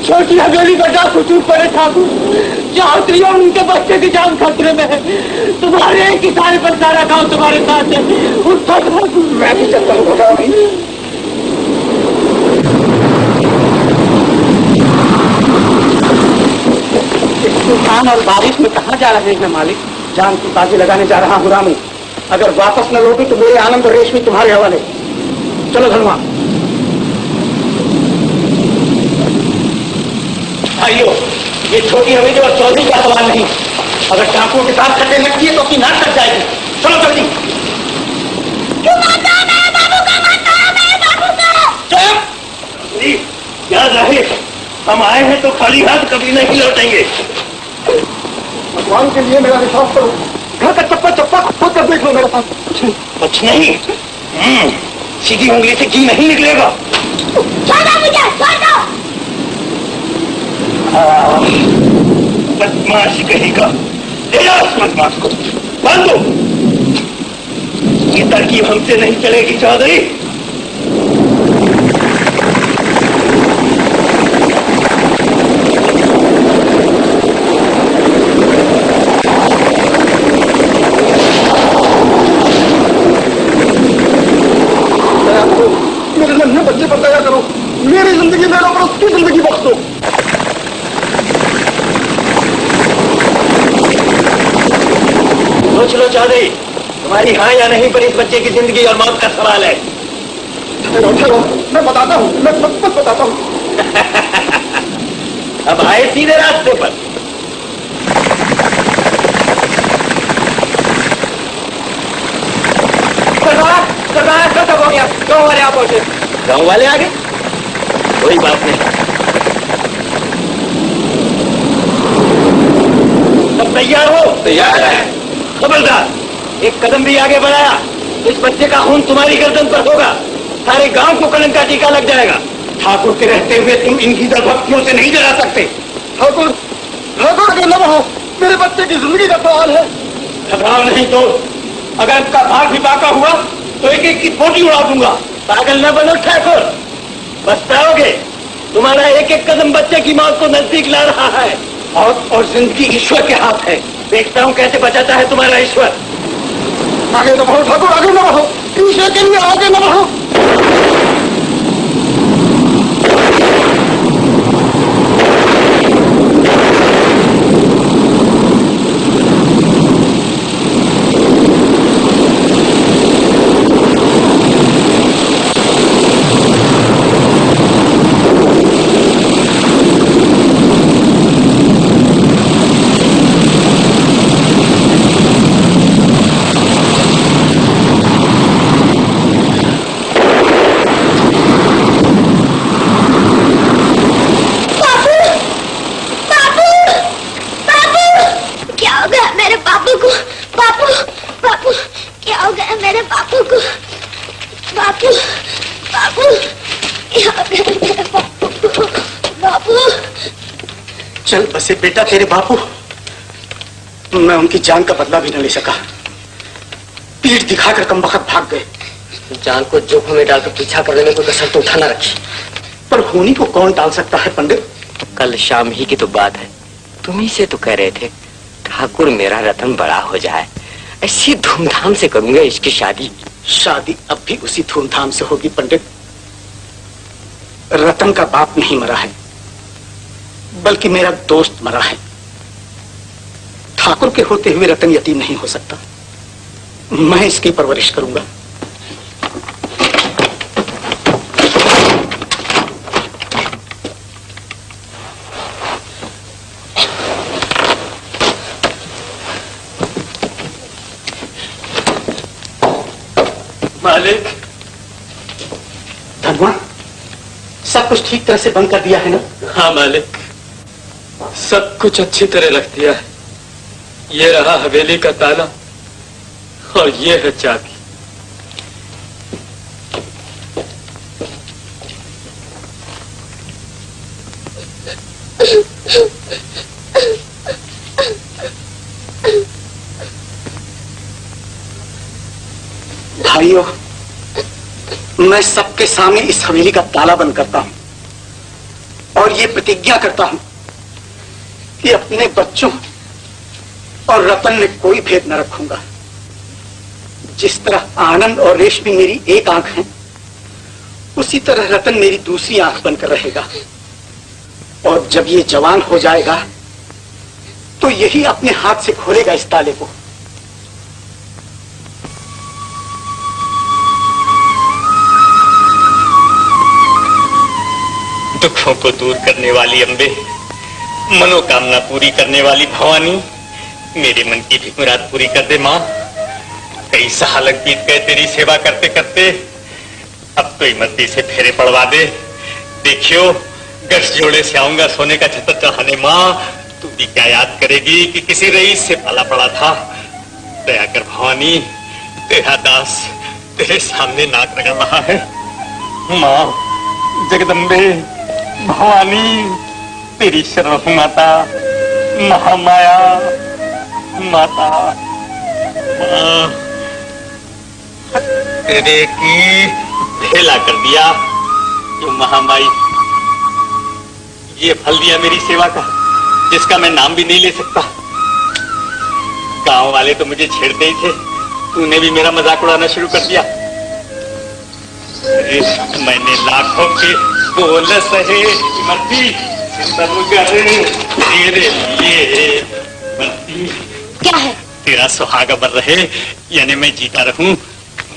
छोटी हवेली का डाकू चूक पड़े ठाकुर, चौधरी और उनके बच्चे की जान खतरे में है। तुम्हारे एक इशारे पर सारा गांव तुम्हारे साथ है। उठो ठाकुर। मैं भी चलता हूँ भाई। तूफान और बारिश में कहाँ जा रहे हैं मालिक? जान की बाजी लगाने जा रहा हूँ रामू। अगर वापस न लौटी तो मेरे आनंद और रेशमी तुम्हारे हवाले। चलो धनवा। भाइयों, ये छोटी हवेली और चौधरी का सवाल नहीं। अगर टापुओं के साथ खट्टे लगती है तो अपनी नाक कट जाएगी। चलो जल्दी। क्यों मारता है मेरे बाबू का? मारता है मेरे बाबू का। चुप! याद रहे, हम आए हैं तो खाली हाथ कभी नहीं लौटेंगे। भगवान के लिए मेरा विश्वास करो। घर का चप्पा चप्पा खुद कर देख लो मेरे पास। कुछ नहीं। सीधी उंगली से घी नहीं निकलेगा। छोड़ो मुझे, छोड़ दो। बदमाश कहेगा। ले जाओ उस बदमाश को, बांध दो। ये तरकीब हमसे नहीं चलेगी चौधरी। बच्चे पर दया करो। मेरी जिंदगी ले लो और उसकी जिंदगी बख्श दो। सोच लो चौधरी, तुम्हारी हाँ या नहीं पर इस बच्चे की जिंदगी और मौत का सवाल है। ठहरो, मैं बताता हूँ, मैं सब कुछ बताता हूँ। अब आए सीधे रास्ते पर। सरदार खत्म हो गया। गाँव वाले आ पहुंचे। गाँव वाले आ गए? कोई बात नहीं। सब तैयार हो? तैयार है। खबरदार, एक कदम भी आगे बढ़ाया तो इस बच्चे का खून तुम्हारी गर्दन पर होगा। सारे गांव को कलंक का टीका लग जाएगा। ठाकुर के रहते हुए तुम इनकी दरभक्तियों से नहीं डरा सकते। ठाकुर, ठाकुर अगर न रहो, मेरे बच्चे की जिंदगी का सवाल है। घबराओ नहीं तो, अगर इसका भाग भी बाका हुआ तो एक एक की फोटी उड़ा दूंगा। पागल न बनो ठाकुर, पछताओगे। तुम्हारा एक एक कदम बच्चे की मौत को नजदीक ला रहा है। मौत और जिंदगी ईश्वर के हाथ है। देखता हूँ कैसे बचाता है तुम्हारा ईश्वर। आगे न बढ़ो ठाकुर, आगे न बढ़ो। ईश्वर के लिए आगे न बढ़ो। चल बसे बेटा तेरे बापू। मैं उनकी जान का बदला भी न ले सका। पीठ दिखाकर कमबख्त भाग गए। जान को जोखिम में डालकर पीछा करने में कोई कसर तो उठा न रखी। पर होनी को कौन टाल सकता है पंडित? कल शाम ही की तो बात है, तुम्ही से तो कह रहे थे ठाकुर मेरा रतन बड़ा हो जाए, ऐसी धूमधाम से करूंगा इसकी शादी। शादी अब भी उसी धूमधाम से होगी पंडित। रतन का बाप नहीं मरा है, बल्कि मेरा दोस्त मरा है। ठाकुर के होते हुए रतन यतीम नहीं हो सकता। मैं इसकी परवरिश करूंगा। मालिक, धनवा, सब कुछ ठीक तरह से बंद कर दिया है ना? हाँ मालिक, सब कुछ अच्छी तरह रख दिया है। ये रहा हवेली का ताला और ये है चाबी। भाइयों, मैं सबके सामने इस हवेली का ताला बंद करता हूं और ये प्रतिज्ञा करता हूं कि अपने बच्चों और रतन में कोई भेद न रखूंगा। जिस तरह आनंद और रेशमी मेरी एक आंख है, उसी तरह रतन मेरी दूसरी आंख बनकर रहेगा। और जब ये जवान हो जाएगा तो यही अपने हाथ से खोलेगा इस ताले को। दुखों को दूर करने वाली अम्बे, मनोकामना पूरी करने वाली भवानी, मेरे मन की भी मुराद पूरी कर दे माँ। कई साल बीत गए तेरी सेवा करते करते, अब तो इमरती से फेरे पड़वा दे। देखियो गश जोड़े से आऊंगा सोने का छतर चढ़ाने माँ। तू भी क्या याद करेगी कि किसी रईस से पाला पड़ा था। दया कर भवानी, तेरा दास तेरे सामने नाक रगड़ रहा है। माँ जगदम्बे भवानी, तेरी शरण माता, महामाया माता। तेरे की भेला कर दिया जो महामाई। ये फल दिया मेरी सेवा का, जिसका मैं नाम भी नहीं ले सकता। गांव वाले तो मुझे छेड़ते ही थे, तूने भी मेरा मजाक उड़ाना शुरू कर दिया। मैंने लाखों के बोल सहे मरती, सब करे तेरे लिए मरती। क्या है? तेरा सुहाग अमर रहे, यानी मैं जीता रहूं,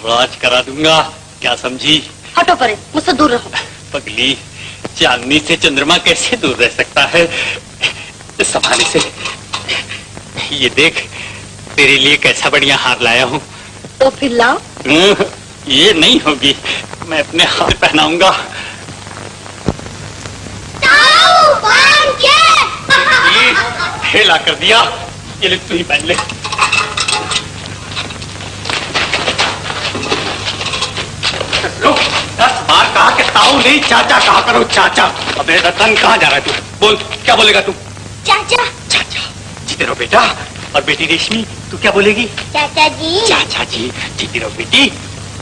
राज करा दूंगा। क्या समझी? हटो परे, मुझसे दूर रहो। पगली, चांदनी से चंद्रमा कैसे दूर रह सकता है? संभाले से। ये देख, तेरे लिए कैसा बढ़िया हार लाया हूँ। तो फिर लाओ। ये नहीं होगी, मैं अपने हाथ पहनाऊंगा। खेला कर दिया, ये ले तू ही पहन ले। लो, 10 बार कहा कि ताऊ नहीं चाचा कहा करो चाचा। अबे रतन कहाँ जा रहा है तू? बोल, क्या बोलेगा तू? चाचा। चाचा, जीते रहो बेटा। और बेटी रेशमी, तू क्या बोलेगी? चाचा जी। चाचा जी, जीती रहो बेटी।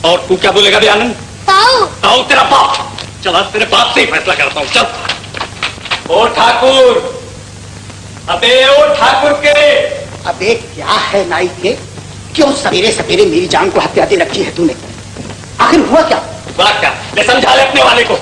और तू क्या बोलेगा बे आनंद? ताऊ। ताऊ तेरा बाप। चला, तेरे बाप से ही फैसला करता हूँ। चल। ओ ठाकुर, अबे ओ ठाकुर के। अबे क्या है नाई के, क्यों सवेरे सवेरे मेरी जान को हत्या दे रखी है तूने? आखिर हुआ क्या? बात क्या? ले समझा ले अपने वाले को।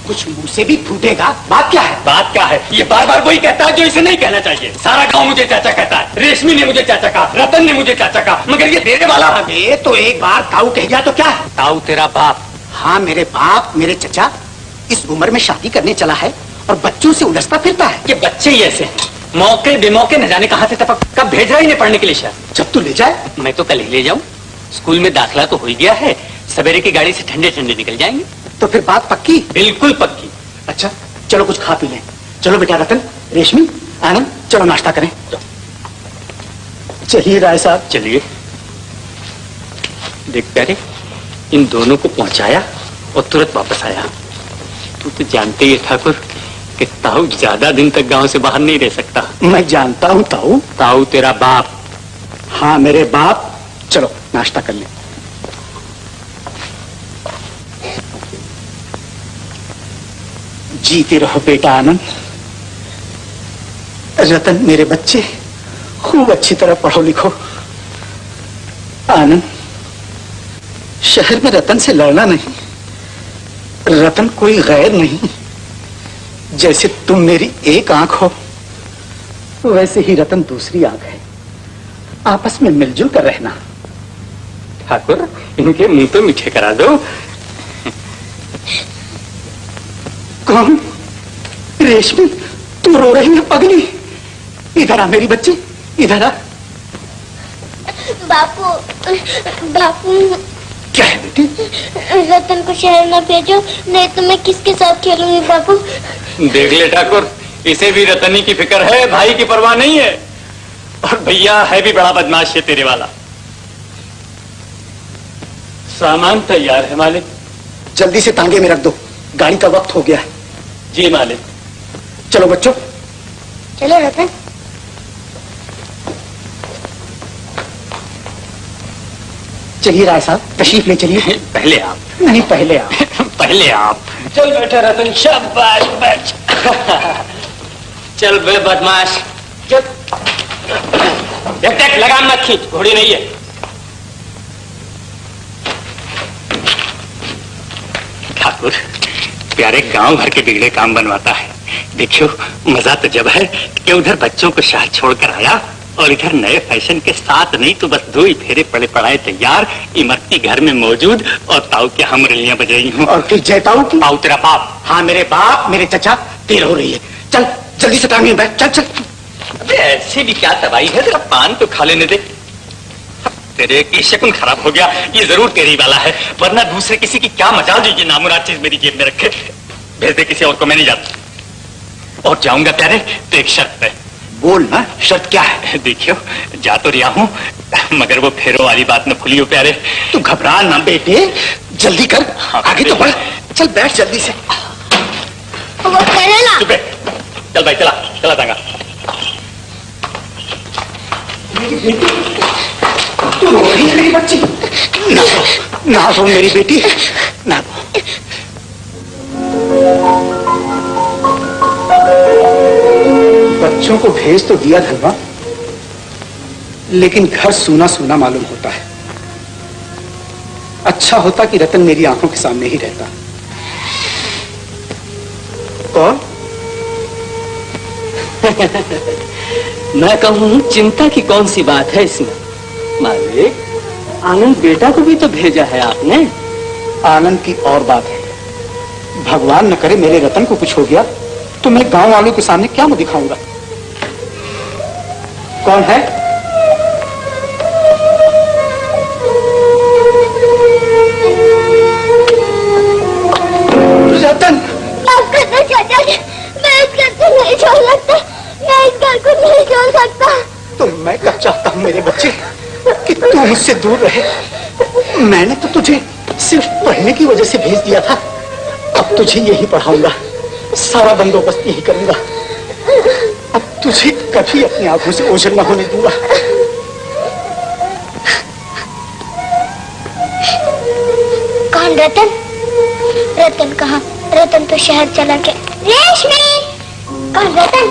कुछ मुंह से भी फूटेगा। बात क्या है? बात क्या है? ये बार बार वही कहता है जो इसे नहीं कहना चाहिए। सारा गांव मुझे चाचा कहता है, रेशमी ने मुझे चाचा कहा, रतन ने मुझे चाचा कहा, मगर ये देने वाला है। तो एक बार ताऊ कह गया तो क्या है? ताऊ तेरा बाप। हाँ, मेरे बाप, मेरे चचा इस उम्र में शादी करने चला है और बच्चों से उलझता फिरता है। ये बच्चे ही ऐसे हैं, मौके बेमौके न जाने कहां से टपक। कब भेज रहा ही नहीं पढ़ने के लिए शायद। जब तू ले जाए। मैं तो कल ही ले जाऊं। स्कूल में दाखिला तो हो ही गया है, सवेरे की गाड़ी से ठंडे ठंडे निकल जाएंगे। तो फिर बात पक्की? बिल्कुल पक्की। अच्छा चलो कुछ खा पी लें। चलो बेटा रतन, रेशमी, आनंद, चलो नाश्ता करें। चलिए राय साहब। चलिए। देख प्यारे, इन दोनों को पहुंचाया और तुरंत वापस आया। तू तो जानते ही ठाकुर कि ताऊ ज्यादा दिन तक गांव से बाहर नहीं रह सकता। मैं जानता हूँ ताऊ। ताऊ तेरा बाप। हाँ मेरे बाप। चलो नाश्ता कर लें। जीते रहो बेटा आनंद। रतन मेरे बच्चे, खूब अच्छी तरह पढ़ो लिखो। आनंद, शहर में रतन से लड़ना नहीं। रतन कोई गैर नहीं। जैसे तुम मेरी एक आंख हो, वैसे ही रतन दूसरी आंख है। आपस में मिलजुल कर रहना। ठाकुर, इनके मुंह तो मीठे करा दो। कौन? रेशमी, तू रो रही है पगली? इधर आ मेरी बच्ची, इधर आ। बापू, बापू। क्या है बेटी? रतन को शहर न भेजो, नहीं तो मैं किसके साथ खेलूंगी बापू। देख ले ठाकुर, इसे भी रतनी की फिक्र है, भाई की परवाह नहीं है। और भैया है भी बड़ा बदमाश है तेरे वाला। सामान तैयार है मालिक। जल्दी से तांगे में रख दो, गाड़ी का वक्त हो गया है। जी मालिक। चलो बच्चों। चलो रतन। चलिए राय साहब, तशरीफ ले चलिए। पहले आप। नहीं, पहले आप। पहले आप। चल बेटा रतन, शाबाश बैठ। चल बे बदमाश, देख देख लगाम मत खींच, घोड़ी नहीं है। ठाकुर, प्यारे गांव भर के बिगड़े काम बनवाता है। देखियो, मजा तो जब है कि उधर बच्चों को शहर छोड़कर आया और इधर नए फैशन के साथ नहीं तो बस 2 ही फेरे पड़े पड़ाए तैयार, इमरती घर में मौजूद और ताऊ के हम रलियां बजाई हूँ। और फिर जय ताऊ की? ताऊ तेरा बाप। हाँ, मेरे बाप, मेरे चचा, देर हो रही है। चल जल्दी से टांगे बैठ, चल चल। अबे ऐसे भी क्या तबाही है, तेरा पान तो खा लेने दे। तेरे की शक्ल खराब हो गया, ये जरूर तेरी वाला है, वरना दूसरे किसी की क्या मजाल जो ये नामुराद चीज मेरी जेब में रखे। भेज दे किसी और को, मैं नहीं जाता। और जाऊंगा प्यारे तो एक शर्त है। बोल ना, शर्त क्या है? देखियो, जा तो रिया हूँ मगर वो फेरों वाली बात न भूलियो प्यारे। तू घबरा ना बेटे, जल्दी कर। हाँ, आगे तो बढ़, चल बैठ जल्दी से। वो करेला। चल भाई, चला चला जाऊंगा। तू रो रही है मेरी बच्ची? ना रो मेरी बेटी, ना रो। बच्चों को भेज तो दिया धनवा, लेकिन घर सूना सूना मालूम होता है। अच्छा होता कि रतन मेरी आंखों के सामने ही रहता। कौन? मैं कहूँ चिंता की कौन सी बात है इसमें? मालिक, आनंद बेटा को भी तो भेजा है आपने। आनंद की और बात है। भगवान न करे मेरे रतन को कुछ हो गया तो मैं गांव वालों के सामने क्या मुंह दिखाऊंगा? कौन है? रतन! माफ करना चाचा जी, मैं इस घर को नहीं छोड़ सकता, मैं इस घर को नहीं छोड़ सकता। तो मैं क्या चाहता हूँ मेरे बच्चे, कि तू मुझसे दूर रहे। मैंने तो तुझे सिर्फ पढ़ने की वजह से भेज दिया था, अब तुझे यही पढ़ाऊंगा, सारा बंदोबस्त यही करूंगा। अब तुझे कभी अपनी आंखों से ओझल न होने दूंगा। कौन रतन? रतन कहाँ? रतन तो शहर चला गया। रेशमी! कौन रतन?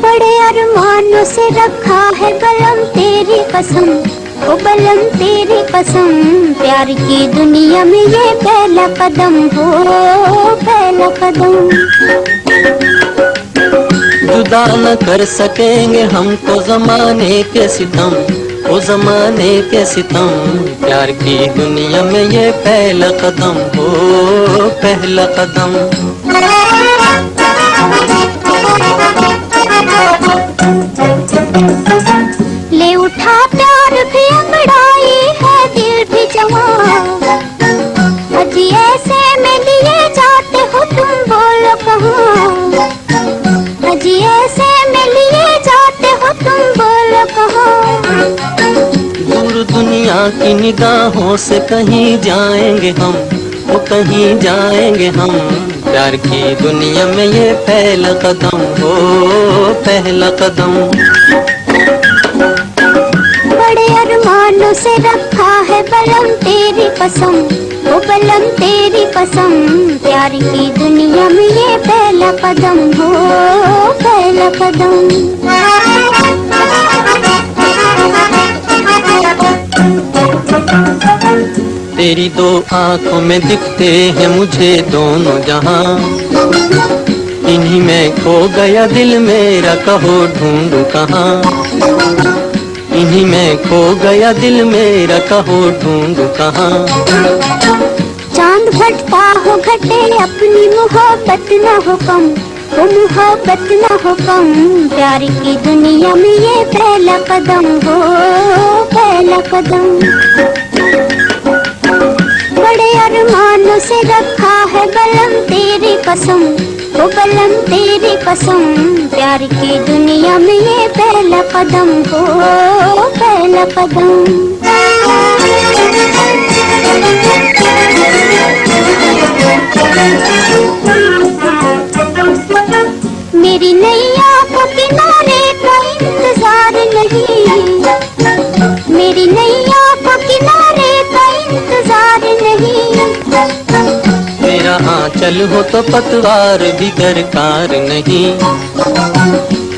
बड़े अरमानों से रखा है बलम तेरी कसम, ओ बलम तेरी कसम, प्यार की दुनिया में ये पहला कदम हो, पहला कदम। जुदा न कर सकेंगे हमको जमाने के सितम, ओ जमाने के सितम, प्यार की दुनिया में ये पहला कदम हो, पहला कदम। ले उठा प्यार भी अंगड़ाई है दिल भी जवान, अजी ऐसे में लिए जाते हो तुम बोलो कहाँ, अजी ऐसे में लिए जाते हो तुम बोलो कहाँ। दूर दुनिया की निगाहों से कहीं जाएंगे हम, वो कहीं जाएंगे हम, प्यार की दुनिया में ये पहला कदम हो, पहला कदम। बड़े अरमानों से रखा है बलम तेरी कसम, ओ बलम तेरी कसम, प्यार की दुनिया में ये पहला कदम हो, पहला कदम। तेरी दो आंखों में दिखते हैं मुझे दोनों जहां, इन्हीं में खो गया दिल मेरा, कहो ढूंढूं कहाँ, इन्हीं में खो गया दिल मेरा, कहो ढूंढूं कहाँ। चांद घटता हो घटे अपनी मोहब्बत न हो कम, वो मोहब्बत न हो कम, प्यार की दुनिया में ये पहला कदम हो, पहला पहला कदम। बड़े अरमानों से रखा है बलम तेरी कसम, ओ बलम तेरी कसम, प्यार की दुनिया में ये पहला कदम हो, पहला कदम। मेरी नैया को किनारे का इंतजार नहीं, मेरी नैया को किनारे का इंतजार नहीं। मेरा आंचल हो तो पतवार भी दरकार नहीं,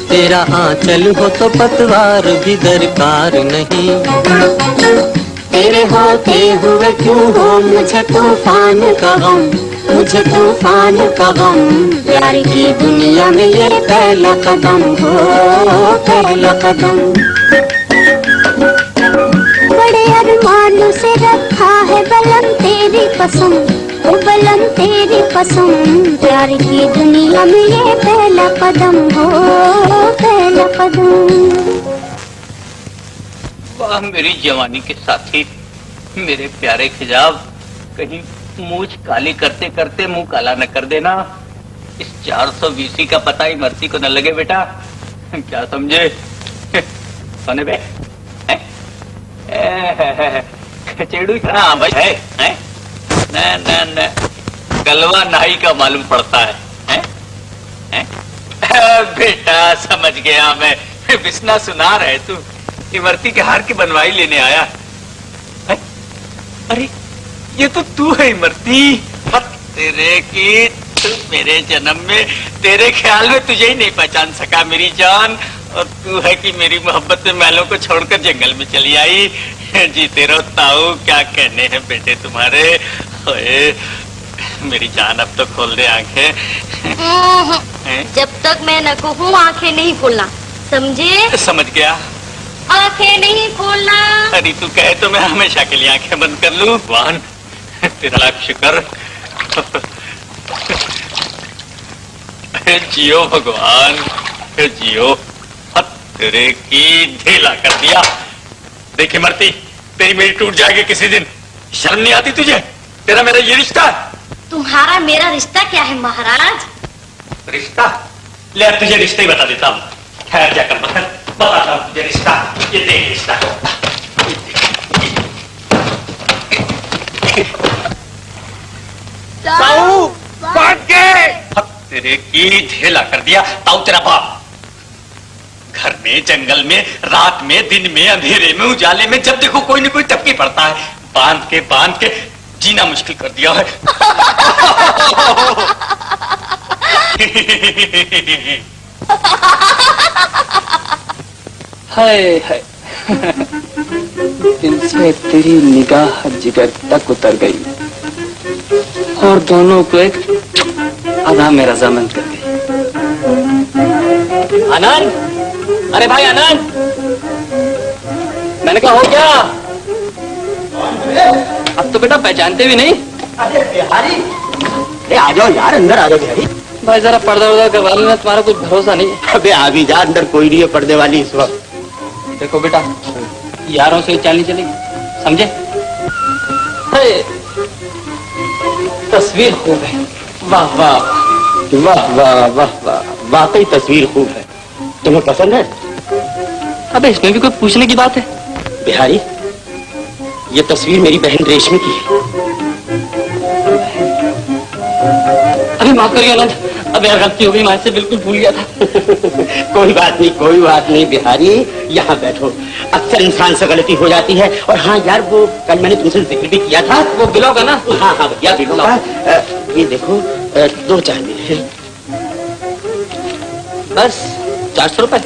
तेरा आंचल हो तो पतवार भी दरकार नहीं। तेरे होते हुए क्यों हो मुझे तूफान का गम, मुझे तूफान का गम, प्यार की दुनिया में ये पहला कदम हो, पहला कदम। बड़े अरमानों से रखा है बलम तेरी कसम, ओ बलम तेरी कसम, प्यार की दुनिया में ये पहला कदम हो, पहला कदम। वाह मेरी जवानी के साथी, मेरे प्यारे खिजाब, कहीं मूछ काली करते करते मुंह काला न कर देना। इस 420 का पता ही मर्सी को न लगे बेटा, क्या समझे? सोने बे चेड़ू हाँ भाई है न गलवा नाई का मालूम पड़ता है? बेटा समझ गया मैं, बिस्ना सुना रहे तू इमरती के हार की बनवाई लेने आया है? अरे ये तो तू है इमरती, तेरे की तू मेरे जन्म में तेरे ख्याल में तुझे ही नहीं पहचान सका मेरी जान, और तू है कि मेरी मोहब्बत में महलों को छोड़कर जंगल में चली आई। जीते रहो ताऊ, क्या कहने हैं बेटे तुम्हारे। मेरी जान अब तो खोल दे आंखें। जब तक मैं न कहूँ आंखें नहीं खोलना, समझे? समझ गया, आंखें नहीं खोलना। अरे तू कहे तो मैं हमेशा के लिए आंखें बंद कर लूं। भगवान तेरा लाख शुक्र, जियो भगवान जियो, तेरे की ढेला कर दिया। देखी मरती, तेरी मेरी टूट जाएगी किसी दिन, शर्म नहीं आती तुझे? तेरा मेरा ये रिश्ता। तुम्हारा मेरा रिश्ता क्या है महाराज? रिश्ता ले, तुझे रिश्ता ही बता देता हूँ। ठहर जाकर बताता हूँ तुझे रिश्ता। ये देख रिश्ता, ताऊ भाग गए। तेरे की ढेला कर दिया ताऊ तेरा बाप। घर में, जंगल में, रात में, दिन में, अंधेरे में, उजाले में, जब देखो कोई न कोई टपकी पड़ता है। बांध के जीना मुश्किल कर दिया है। हाय हाय, दिल से तेरी निगाह जिगर तक उतर गई और दोनों को एक आधा में रजामंद कर गई। आनंद, अरे भाई आनंद, मैंने कहा हो क्या? अब तो बेटा पहचानते भी नहीं। अरे बिहारी, अरे आ जाओ यार, अंदर आ जाओ बिहारी। भाई जरा पर्दा वर्दा करवा लेना, तुम्हारा कुछ भरोसा नहीं। अबे आ भी जा, अंदर कोई नहीं है पर्दे वाली इस वक्त। देखो बेटा, यारों से चाली चलेगी, समझे? तस्वीर खूब है, वाह वाह वाह वाह वाह वाह, वाकई तस्वीर खूब है। तुम्हें पसंद है? अबे इसमें भी कोई पूछने की बात है? बिहारी, ये तस्वीर मेरी बहन रेशमी की है। अरे माफ करिए आनंद, अब यार गलती हो गई, मैं इससे बिल्कुल भूल गया था। कोई बात नहीं, कोई बात नहीं बिहारी, यहाँ बैठो। अक्सर इंसान से गलती हो जाती है। और हाँ यार, वो कल मैंने तुमसे जिक्र भी किया था, वो बिलो का ना? हाँ हाँ भैया बिलो का। ये देखो 2 चांदी। बस 400 रुपए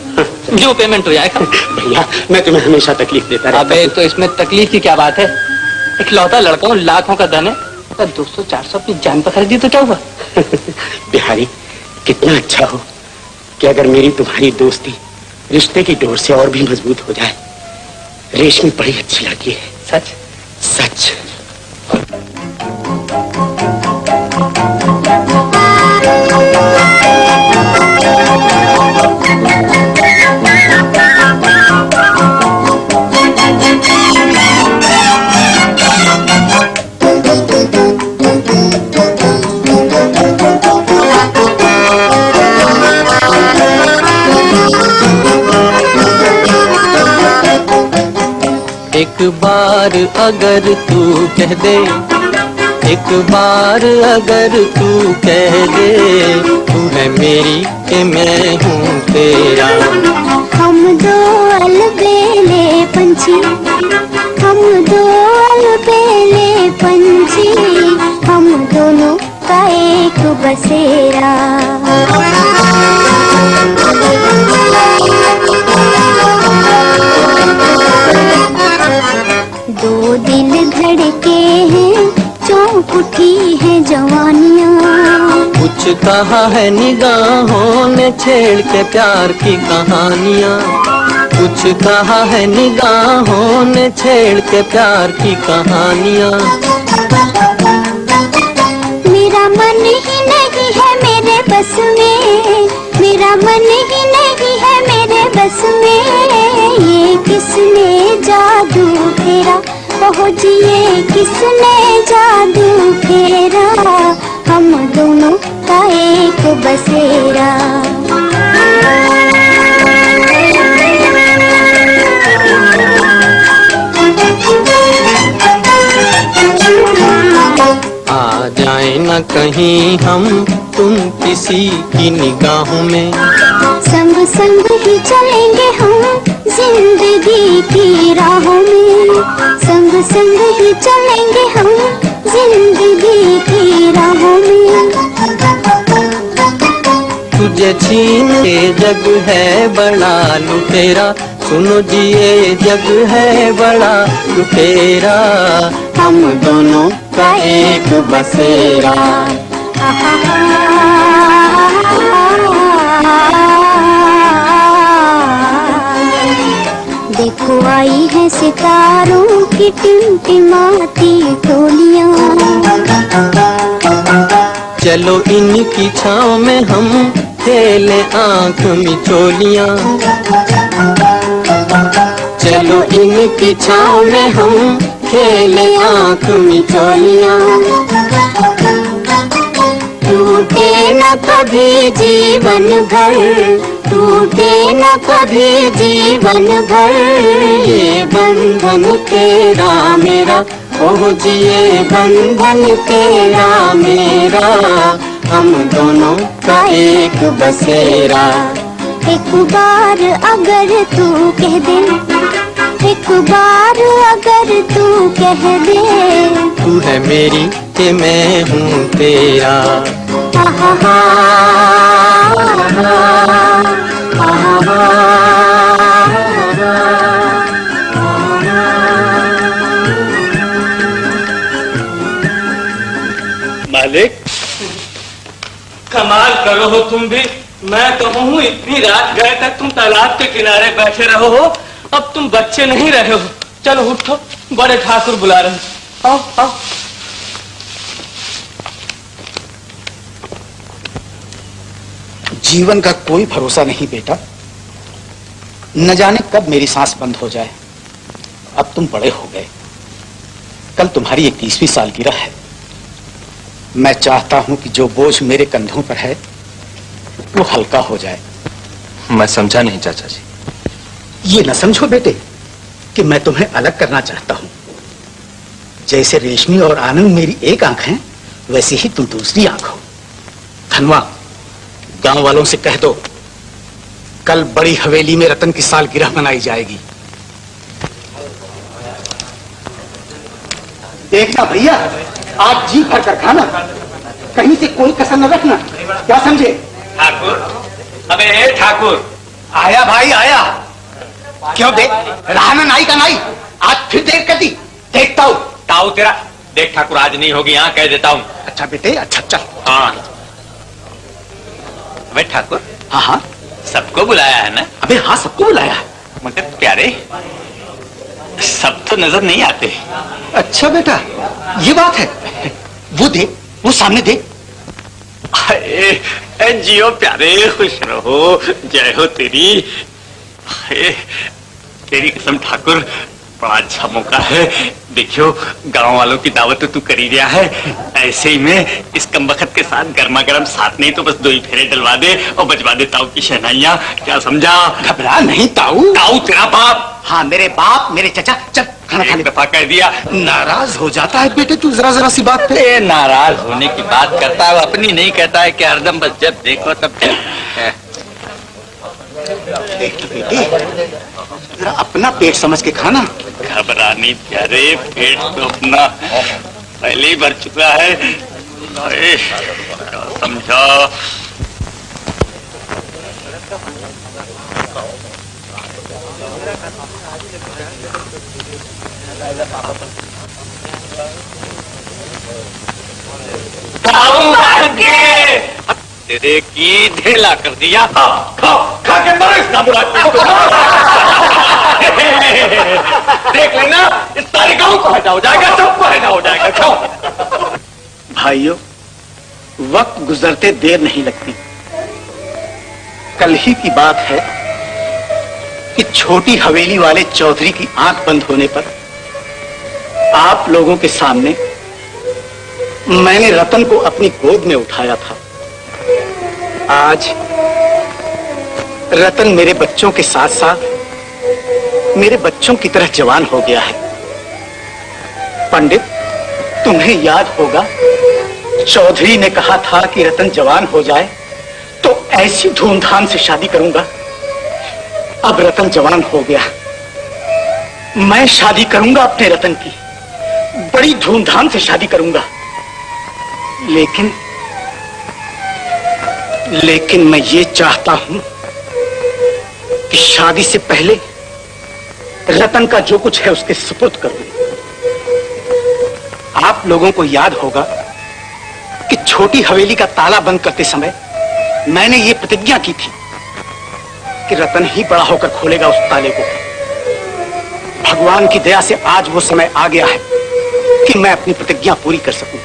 जो पेमेंट हो जाएगा। भैया मैं तुम्हें हमेशा तकलीफ देता रहता अबे तो इसमें तकलीफ की क्या बात है? इकलौता लड़का हूँ, लाखों का धन है, 200-400 अपनी जान पर खरीदी तो क्या हुआ? बिहारी, कितना अच्छा हो कि अगर मेरी तुम्हारी दोस्ती रिश्ते की डोर से और भी मजबूत हो जाए। रेशमी बड़ी अच्छी लड़की है। सच सच। एक बार अगर तू कह दे, एक बार अगर तू कह दे, तू है मेरी कि मैं हूँ तेरा। हम दो अलबेले पंछी, हम दो अलबेले पंछी, हम दोनों का एक बसेरा। दो दिल धड़के हैं, चौंक उठी है जवानियाँ। कुछ कहा है निगाहों ने छेड़ के प्यार की कहानियाँ, कुछ कहा है निगाहों ने छेड़ के प्यार की कहानियाँ। मेरा मन ही नहीं है मेरे बस में, मेरा मन ही नहीं है मेरे बस में, ये किसने जादू फेरा, पहुँचिए किसने जादू फेरा, हम दोनों का एक बसेरा। आ जाए न कहीं हम तुम किसी की निगाहों में, संग संग ही चलेंगे हम जिंदगी की राहों में, संग संग ही चलेंगे हम जिंदगी की राहों में। तुझे छीन के जग है बड़ा लुटेरा, सुनो जी ये जग है बड़ा लुटेरा, हम दोनों का एक बसेरा। देखो आई है सितारों की टिमटिमाती टोलियां, चलो इनकी छाँव में हम खेले आँख मिचोलियाँ, चलो इनकी छाँव में हम खेले आँख मिचोलियाँ। टूटे न कभी जीवन भर, टूटे न कभी जीवन भर, ये बंधन तेरा मेरा, ओह जी ये बंधन तेरा मेरा, हम दोनों का एक बसेरा। एक बार अगर तू कह दे, एक बार अगर तू कह दे, तू है मेरी कि मैं हूँ तेरा। मालिक, कमाल करो हो तुम भी। मैं तो हूँ इतनी रात गए तक तुम तालाब के किनारे बैठे रहो हो, अब तुम बच्चे नहीं रहे हो। चलो उठो, बड़े ठाकुर बुला रहे हैं। आओ आओ। जीवन का कोई भरोसा नहीं बेटा, न जाने कब मेरी सांस बंद हो जाए। अब तुम बड़े हो गए, कल तुम्हारी 21वीं सालगिरह है। मैं चाहता हूं कि जो बोझ मेरे कंधों पर है वो हल्का हो जाए। मैं समझा नहीं चाचा जी। ये न समझो बेटे कि मैं तुम्हें अलग करना चाहता हूं। जैसे रेशमी और आनंद मेरी एक आंख हैं, वैसे ही तुम दूसरी आंख हो। धनवा, गांव वालों से कह दो कल बड़ी हवेली में रतन की सालगिरह मनाई जाएगी। देखना भैया, आज जी भर कर खाना, कहीं से कोई कसर न रखना, क्या समझे? ठाकुर, अबे हे ठाकुर। आया भाई आया। क्यों देख रहा ना नाई का नाई, आज फिर देर कर दी। देखता हूँ ताऊ तेरा। देख ठाकुर, आज नहीं होगी, यहाँ कह देता हूँ। अच्छा बेटे, अच्छा चल। हाँ अबे ठाकुर। हाँ हाँ सबको बुलाया है ना? अबे हाँ, सबको बुलाया है। मगर प्यारे, सब तो नजर नहीं आते। अच्छा बेटा, ये बात है। वो देख, वो सामने देख। जियो प्यारे, खुश रहो, जय हो तेरी। तेरी कसम ठाकुर, बड़ा अच्छा मौका है। देखियो, गांव वालों की दावत तो तू कर ही रहा है, ऐसे ही में इस कमबख्त के साथ गर्मा गर्म साथ नहीं तो बस 2 ही फेरे डलवा दे और बजवा दे ताऊ की शहनाइयाँ। क्या समझा? घबरा नहीं ताऊ। ताऊ तेरा बाप। हाँ, मेरे बाप, मेरे चचा। चल खाना खा ले। दफा कह दिया। नाराज हो जाता है बेटे तू जरा जरा सी बात पे। ये नाराज होने की बात करता है, अपनी नहीं कहता है कि हरदम बस जब देखो तब देख तो बेटे, जरा अपना पेट समझ के खाना। घबरानी प्यारे, पेट तो अपना पहले ही भर चुका है। समझो। तेरे की ढेला कर दिया। खाओ, खा के मरो इस नामुराद को। देख लेना, इस सारे गांव को हटा हो जाएगा, सबको हटा हो जाएगा। खाओ। भाइयों, वक्त गुजरते देर नहीं लगती। कल ही की बात है कि छोटी हवेली वाले चौधरी की आंख बंद होने पर आप लोगों के सामने मैंने रतन को अपनी गोद में उठाया था। आज रतन मेरे बच्चों के साथ साथ मेरे बच्चों की तरह जवान हो गया है। पंडित, तुम्हें याद होगा चौधरी ने कहा था कि रतन जवान हो जाए तो ऐसी धूमधाम से शादी करूंगा। अब रतन जवान हो गया, मैं शादी करूंगा अपने रतन की, बड़ी धूमधाम से शादी करूंगा। लेकिन मैं ये चाहता हूं कि शादी से पहले रतन का जो कुछ है उसके सुपुर्द कर दूं। आप लोगों को याद होगा कि छोटी हवेली का ताला बंद करते समय मैंने ये प्रतिज्ञा की थी कि रतन ही बड़ा होकर खोलेगा उस ताले को। भगवान की दया से आज वो समय आ गया है कि मैं अपनी प्रतिज्ञा पूरी कर सकूं।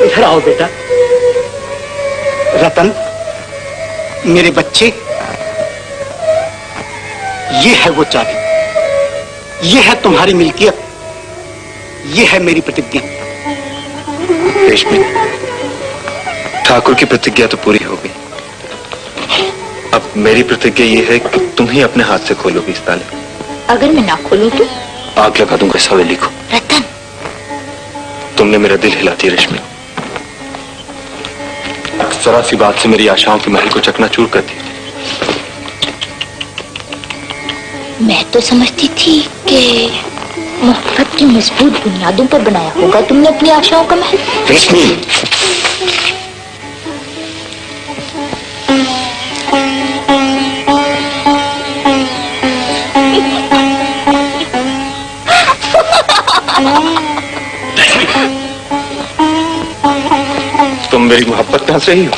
इधर आओ बेटा। रतन, मेरे बच्चे, ये है वो चाबी, ये है तुम्हारी मिल्कियत, ये है मेरी प्रतिज्ञा। रेशमी, ठाकुर की प्रतिज्ञा तो पूरी हो गई। अब मेरी प्रतिज्ञा ये है कि तुम ही अपने हाथ से खोलोगी इस ताले। अगर मैं ना खोलूं तो? आग लगा दूंगा इस हवेली को। रतन, तुमने मेरा दिल हिला दिया रेशमी। जरा सी बात से मेरी आशाओं के महल को चकनाचूर कर दी। मैं तो समझती थी कि मोहब्बत की मजबूत बुनियादों पर बनाया होगा तुमने अपनी आशाओं का महल। रेशमी, तुम मेरी मोहब्बत में हंस रही हो?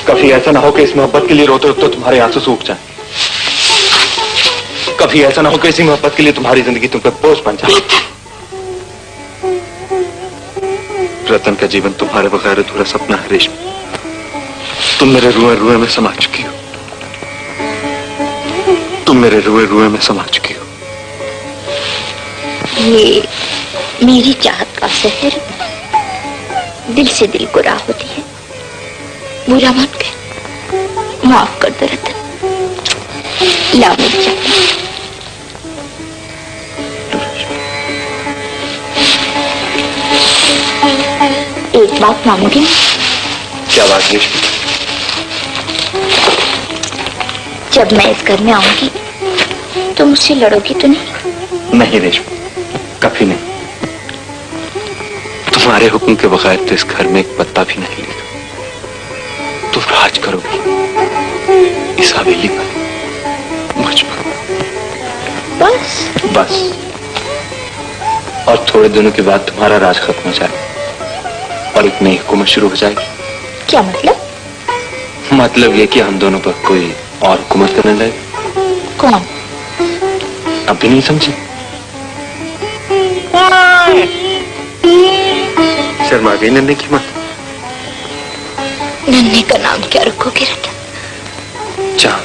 कभी ऐसा ना हो कि इस मोहब्बत के लिए रोते रोते तुम्हारे आंसू सूख जाए। कभी ऐसा ना हो कि इसी मोहब्बत के लिए तुम्हारी जिंदगी तुम पे बोझ बन जाए। रतन का जीवन तुम्हारे बगैर अधूरा सपना है रेशमी। तुम मेरे रुए रुए में समा चुकी हो। तुम मेरे रुए रुए में समा चुकी हो। ये मेरी चाहत का शहर दिल से दिल को राह होती है। बुरा मान के माफ कर दो रतन। ला मेरी चाहत। एक बात मांगूंगी। क्या बात रेशमी? जब मैं इस घर में आऊंगी तो मुझसे लड़ोगी तो नहीं? नहीं रेशमी, कभी नहीं। तुम्हारे हुक्म के बगैर तो इस घर में एक पत्ता भी नहीं लेगा। तुम राज करोगी इस हवेली पर, मुझ पर। बस। और थोड़े दिनों के बाद तुम्हारा राज खत्म हो जाए और एक नई हुकूमत शुरू हो जाएगी। क्या मतलब? मतलब ये कि हम दोनों पर कोई और हुकूमत करने लगे। कौन? अब भी नहीं समझे? शर्मा गई नन्हे की मां। नन्हे का नाम क्या रखोगे रतन? चांद।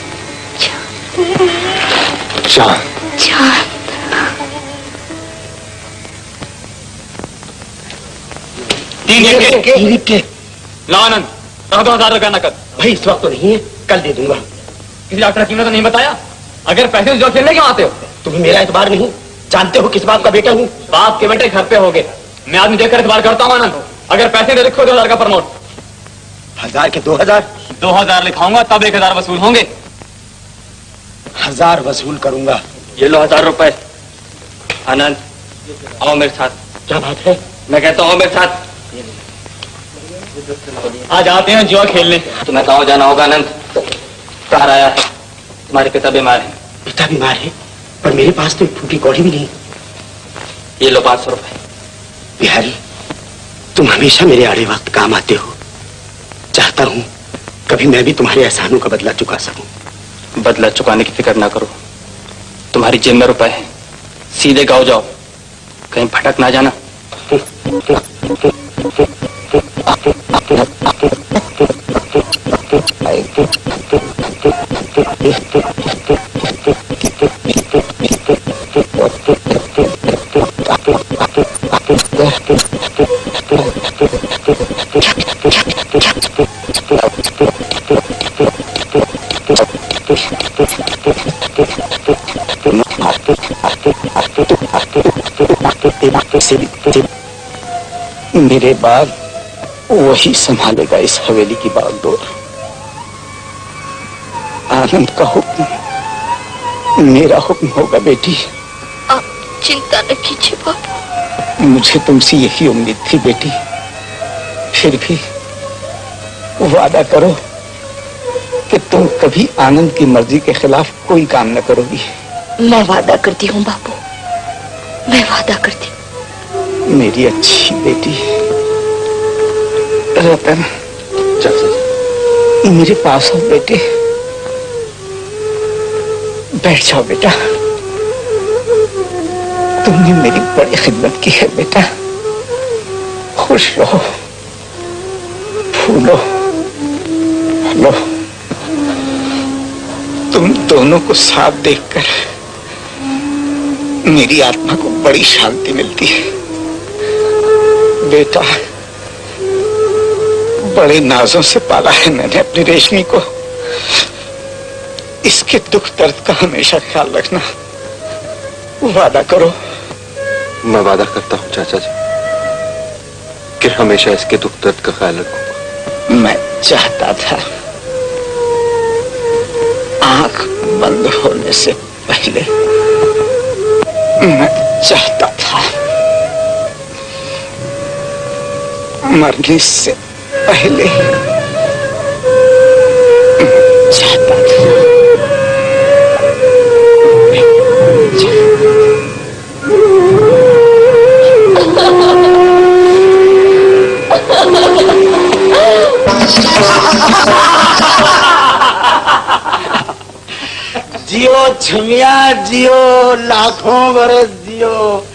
ला आनंद, 10,000 रुपया नकद। भाई इस वक्त तो नहीं है, कल दे दूंगा। किसी डॉक्टर की कीमत तो नहीं बताया? अगर पैसे से जो खेलने क्यों आते हो? तुम्हें मेरा एतबार नहीं, जानते हो किस बाप का बेटा हूँ। बाप के बेटे घर पे होगे, मैं आदमी देखकर एतबार करता हूँ आनंद। अगर पैसे दे रखो 2000 का प्रमोट। 1000 के 2000? 2000 लिखाऊंगा तब 1000 वसूल होंगे। 1000 वसूल करूंगा। ये लो 1000 रुपए। आनंद आओ मेरे साथ। क्या बात है? मैं कहता हूँ मेरे साथ। आज आते हैं जुआ खेलने। तुम्हें गाँव जाना होगा आनंद। बाहर आया है, तुम्हारे पिता बीमार है। पिता बीमार है? पर मेरे पास तो एक फूटी कौड़ी भी नहीं। ये लो 500 रुपए। बिहारी, तुम हमेशा मेरे आड़े वक्त काम आते हो। चाहता हूँ कभी मैं भी तुम्हारे एहसानों का बदला चुका सकूं। बदला चुकाने की फिक्र ना करो, तुम्हारी जेब में रुपए है, सीधे गाँव जाओ, कहीं भटक ना जाना। मेरे बाद वही संभालेगा इस हवेली की बागडोर। आनंद का हुक्म मेरा हुक्म होगा बेटी। आप चिंता न कीजिए बाबू। मुझे तुमसे यही उम्मीद थी बेटी। फिर भी वादा करो कि तुम कभी आनंद की मर्जी के खिलाफ कोई काम न करोगी। मैं वादा करती हूँ बाबू, मैं वादा करती हूँ। मेरी अच्छी बेटी। रतन, मेरे पास हो बेटे। बैठ जाओ बेटा। तुमने मेरी बड़ी खिदमत की है बेटा। खुश रहो, फूलो, लो। तुम दोनों को साथ देखकर मेरी आत्मा को बड़ी शांति मिलती है। बेटा, बड़े नाजों से पाला है मैंने अपनी रेशमी को। इसके दुख दर्द का हमेशा ख्याल रखना। वादा करो। मैं वादा करता हूँ चाचा जी कि हमेशा इसके दुख दर्द का ख्याल रखूंगा। मैं चाहता था आंख बंद होने से पहले, मैं चाहता था मरने से पहले, चाहता था। जियो छमिया जियो, लाखों बरस जियो।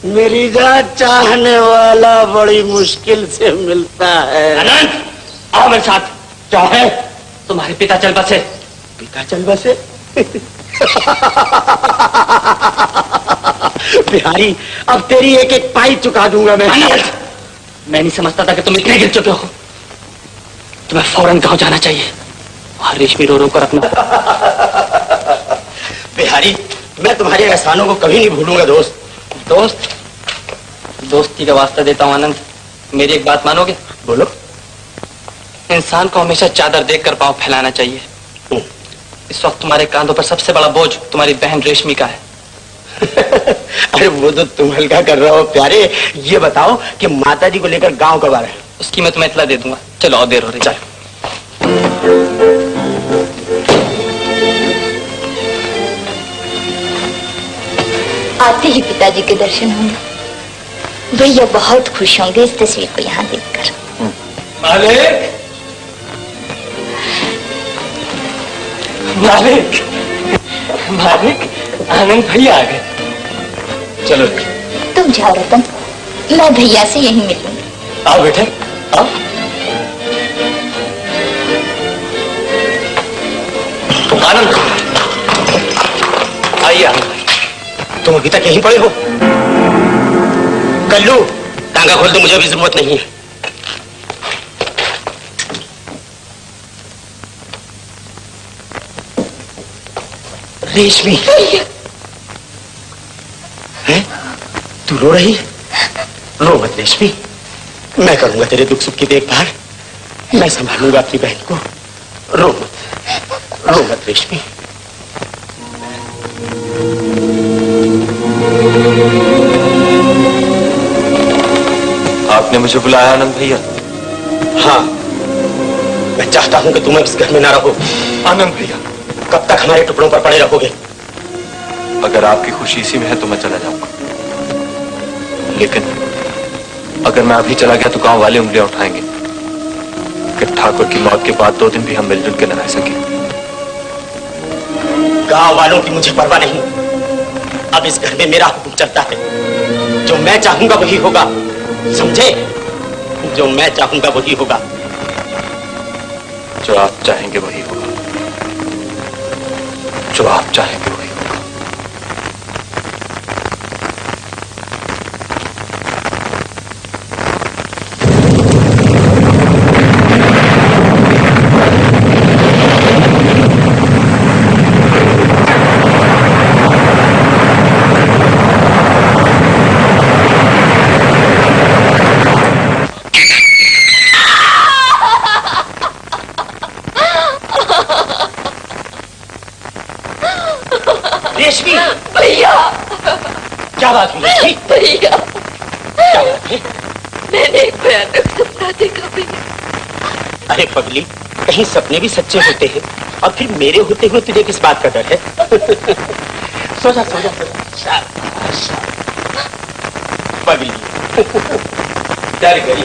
मेरी जान चाहने वाला बड़ी मुश्किल से मिलता है। आनंद आओ मेरे साथ। क्या है? तुम्हारे पिता चल बसे। पिता चल बसे? बिहारी, अब तेरी एक एक पाई चुका दूंगा मैं। मैं नहीं समझता था कि तुम इतने गिर चुके हो। तुम्हें फौरन गांव जाना चाहिए और रेशमी रो रो कर अपना। बिहारी, मैं तुम्हारे एहसानों को कभी नहीं भूलूंगा दोस्त। दोस्त? दोस्ती का वास्ता देता हूँ आनंद, मेरी एक बात मानोगे? बोलो। इंसान को हमेशा चादर देखकर पांव फैलाना चाहिए। इस वक्त तुम्हारे कांधों पर सबसे बड़ा बोझ तुम्हारी बहन रेशमी का है। अरे वो तो तुम हल्का कर रहे हो प्यारे। ये बताओ कि माता जी को लेकर गांव कब आ रहे हैं? उसकी मैं तुम्हें इतला दे दूंगा। चलो और देर हो रही। चलो। आते ही पिताजी के दर्शन होंगे। भैया बहुत खुश होंगे इस तस्वीर को यहाँ देखकर। मालिक, मालिक, मालिक, आनंद भैया आ गए। चलो तुम जाओ रतन, मैं भैया से यहीं मिलूंगी। आओ बेटे, आओ। आनंद, आइए आनंद। तुम अभी तक यहीं पड़े हो? कल्लू, टांगा खोल दो, मुझे अभी जरूरत नहीं है। रेशमी, है? तू रो रही है? रो मत रेशमी, मैं करूंगा तेरे दुख सुख की देखभाल, मैं संभालूंगा अपनी बहन को। रो मत रेशमी। आपने मुझे बुलाया आनंद भैया? हाँ, मैं चाहता हूं कि तुम इस घर में ना रहो। आनंद भैया, कब तक हमारे टुकड़ों पर पड़े रहोगे? अगर आपकी खुशी इसी में है तो मैं चला जाऊंगा, लेकिन अगर मैं अभी चला गया तो गांव वाले उंगलियां उठाएंगे कि ठाकुर की मौत के बाद 2 दिन भी हम मिलजुल के न रह सके। गांव वालों की मुझे परवाह नहीं, अब इस घर में मेरा हुक्म चलता है। जो मैं चाहूंगा वही होगा, समझे? जो मैं चाहूंगा वही होगा। जो आप चाहेंगे वही होगा, जो आप चाहेंगे वही होगा। रेशमी, भैया, क्या बात है रेशमी? भैया, क्या बात है? मैंने एक भयानक सपना देखा भैया। अरे पगली, कहीं सपने भी सच्चे होते हैं, और फिर मेरे होते हुए तुझे किस बात का डर है? सो जा सो जा सो जा। शाबाश, पगली डर गई।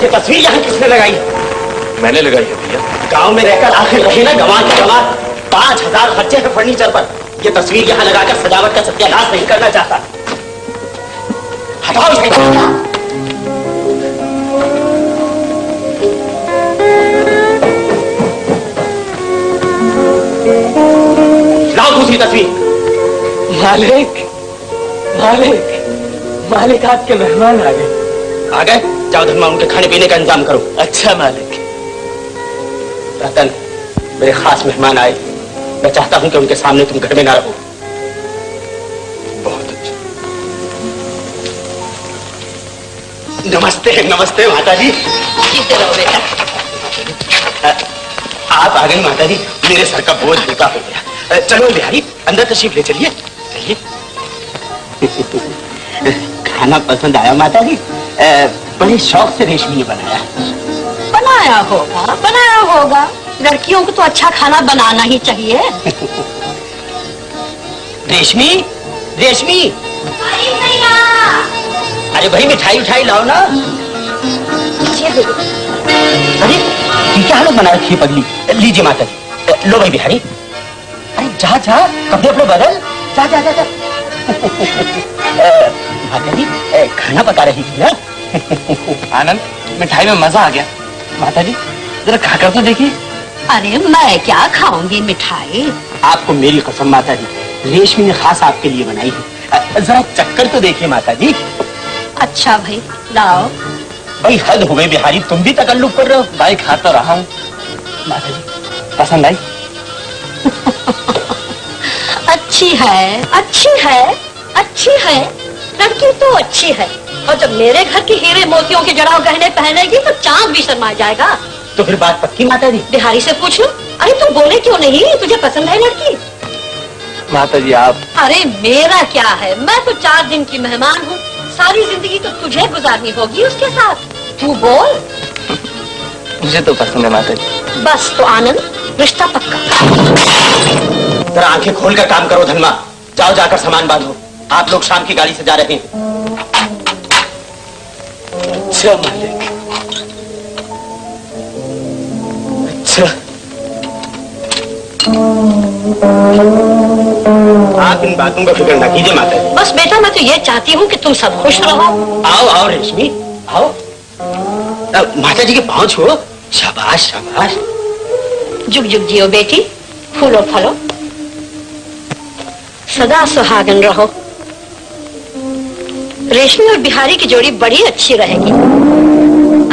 ये तस्वीर यहाँ किसने लगाई? मैंने लगाई है भैया। गांव में रहकर आखिर रहे ना गंवार की गंवार, 5000 खर्चे हैं फर्नीचर पर। ये तस्वीर यहाँ लगाकर सजावट का सत्यानाश नहीं करना चाहता। हटाओ इसे। लाओ दूसरी तस्वीर। मालिक, मालिक, मालिक आपके मेहमान आ गए। आ गए? जाओ धर्मा, उनके खाने पीने का इंतजाम करो। अच्छा मालिक। रतन, मेरे खास मेहमान आए, मैं चाहता हूं कि उनके सामने तुम घर में ना रहो। बहुत अच्छा। नमस्ते नमस्ते माता जी। जीते रहो बेटा। आप आ गई माता जी, मेरे सर का बोझ हल्का हो गया। चलो बिहारी, अंदर तशरीफ ले चलिए। चलिए। खाना पसंद आया माता जी? बड़े शौक से रेशमी ने बनाया। बनाया होगा। लड़कियों को तो अच्छा खाना बनाना ही चाहिए। रेशमी, रेशमी, अरे भाई मिठाई उठाई लाओ ना। अरे ये क्या हालत बना रखी है पगली? लीजिए माता जी। लो भाई बिहारी। अरे जा जा, कपड़े अपने बदल। जा जा जा, जा। माता जी खाना पका रही थी ना? आनंद, मिठाई में मजा आ गया। माता जी जरा खाकर तो देखिए। अरे मैं क्या खाऊंगी मिठाई? आपको मेरी कसम माता जी, रेशमी ने खास आपके लिए बनाई है। जरा चक्कर तो देखिए माता जी। अच्छा भाई लाओ। भाई हद हो गई बिहारी, तुम भी तकल्लुफ कर रहे हो। भाई खा तो रहा हूँ। माता जी पसंद आई? अच्छी है, अच्छी है, अच्छी है। लड़की तो अच्छी है, और जब मेरे घर के हीरे मोतियों के जड़ाव गहने पहनेगी तो चांद भी शर्मा जाएगा। तो फिर बात पक्की माता जी? बिहारी से पूछ लो। अरे तुम बोले क्यों नहीं? तुझे पसंद है लड़की? माता जी आप। अरे मेरा क्या है, मैं तो 4 दिन की मेहमान हूँ। सारी जिंदगी तो तुझे गुजारनी होगी उसके साथ। तू बोल। मुझे तो पसंद है माता जी। बस तो आनंद, रिश्ता पक्का। जरा आंखें खोलकर काम करो धनमा। जाओ जाकर सामान बांधो, आप लोग शाम की गाड़ी से जा रहे हैं। अच्छा मालिक, अच्छा। आप इन बातों का फिक्र न कीजिए माता जी। बस बेटा मैं तो ये चाहती हूँ कि तुम सब खुश रहो। आओ आओ रेशमी, आओ। माता जी के पांव छुओ। शाबाश शाबाश। जुग जुग जियो बेटी, फूलो फलो, सदा सुहागन रहो। रेशमी और बिहारी की जोड़ी बड़ी अच्छी रहेगी।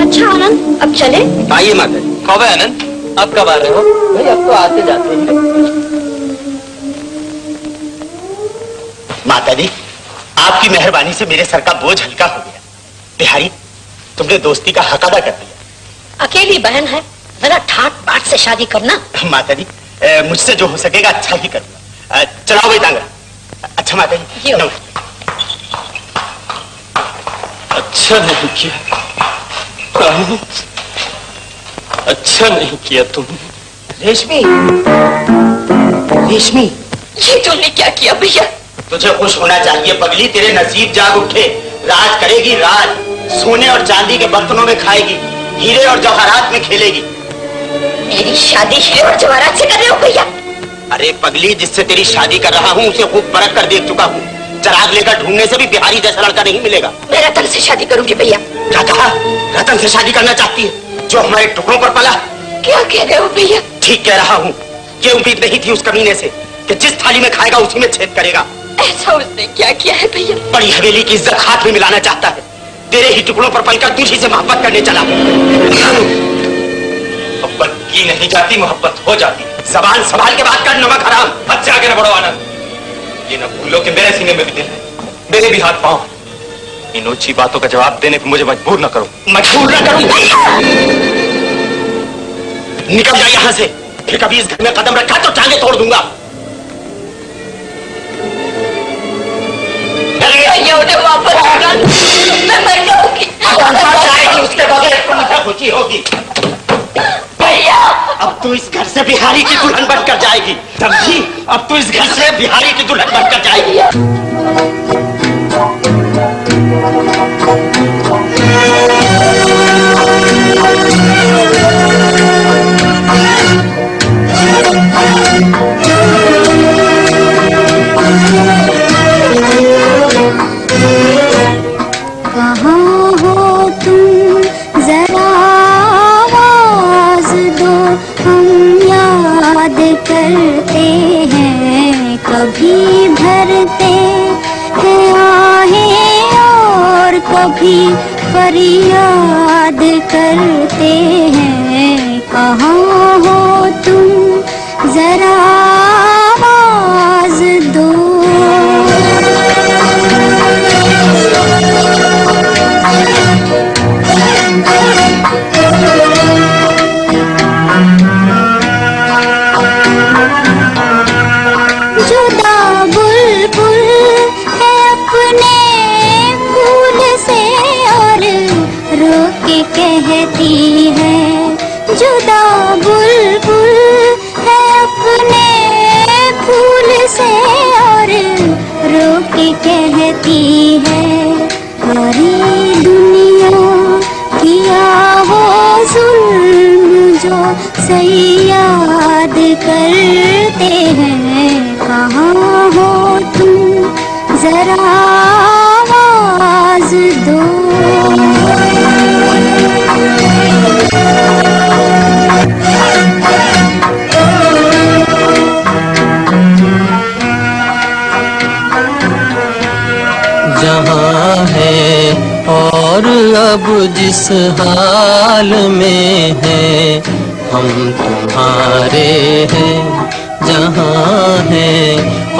अच्छा आनंद, अब चले? आइए माता जी। कब है आनंद? अब कब आ रहे हो? भाई अब तो आते जाते ही हैं। माता जी, आपकी मेहरबानी से मेरे सर का बोझ हल्का हो गया। बिहारी, तुमने दोस्ती का हक अदा कर दिया। अकेली बहन है, जरा ठाट बाट से शादी करना। माता जी, मुझसे जो हो सकेगा अच्छा ही करूंगा। चलाओ भाई टांगा। अच्छा माता जी, अच्छा नहीं किया, अच्छा नहीं किया तुमने। रेशमी, रेशमी, ये तुमने क्या किया भैया? तुझे खुश होना चाहिए पगली, तेरे नसीब जाग उठे। राज करेगी राज, सोने और चांदी के बर्तनों में खाएगी, हीरे और जवाहरात में खेलेगी। मेरी शादी हीरे और जवाहरात से कर रहे हो भैया? अरे पगली, जिससे तेरी शादी कर रहा हूँ उसे खूब परख कर देख चुका हूँ। चराग लेकर ढूंढने से भी बिहारी जैसा लड़का नहीं मिलेगा। मैं रतन से शादी करूंगी भैया। क्या कहा? रतन से शादी करना चाहती है, जो हमारे टुकड़ों पर पला? क्या कह रहे हो भैया? ठीक कह रहा हूँ। ये उम्मीद नहीं थी उस कमीने से कि जिस थाली में खाएगा उसी में छेद करेगा। ऐसा उसने क्या किया है भैया? बड़ी हवेली की इज्जत हाथ में मिलाना चाहता है। तेरे ही टुकड़ों पर पलकर तुझी से मोहब्बत करने चला। मोहब्बत की नहीं जाती, मोहब्बत हो जाती। जबान संभाल के बात कर, नमक हराम। हद से आगे न बढ़ो आनंद। ये न भूलो कि मेरे सीने में भी दिल है, मेरे भी हाथ पांव। इन ऊंची बातों का जवाब देने पर मुझे मजबूर न करो। मजबूर न करूं? निकल जा यहाँ से, फिर कभी इस घर में कदम रखा तो टांगे तोड़ दूंगा। उन्हें वापस आना, मैं मर जाऊंगी। उसके बगैर तो मुझे खुशी होगी। भैया, अब तू इस घर से बिहारी की दुल्हन बनकर जाएगी, समझी? अब तू इस घर से बिहारी की दुल्हन बनकर जाएगी। कहाँ हो तुम, जरा आवाज दो, हम याद करते हैं, कभी भरते हैं आहें और कभी फरियाद करते हैं। कहाँ हो तुम, जरा आवाज दो। जुदा बुलबुल है अपने फूल से और रोक के कहती है। जुदा बुलबुल है अपने फूल से और रोक के कहती है। सारी दुनिया किया वो जुल्म जो सयाद करते हैं। कहाँ हो तुम, जरा आवाज दो। जहाँ है और अब जिस हाल में है, हम तुम्हारे हैं। जहाँ है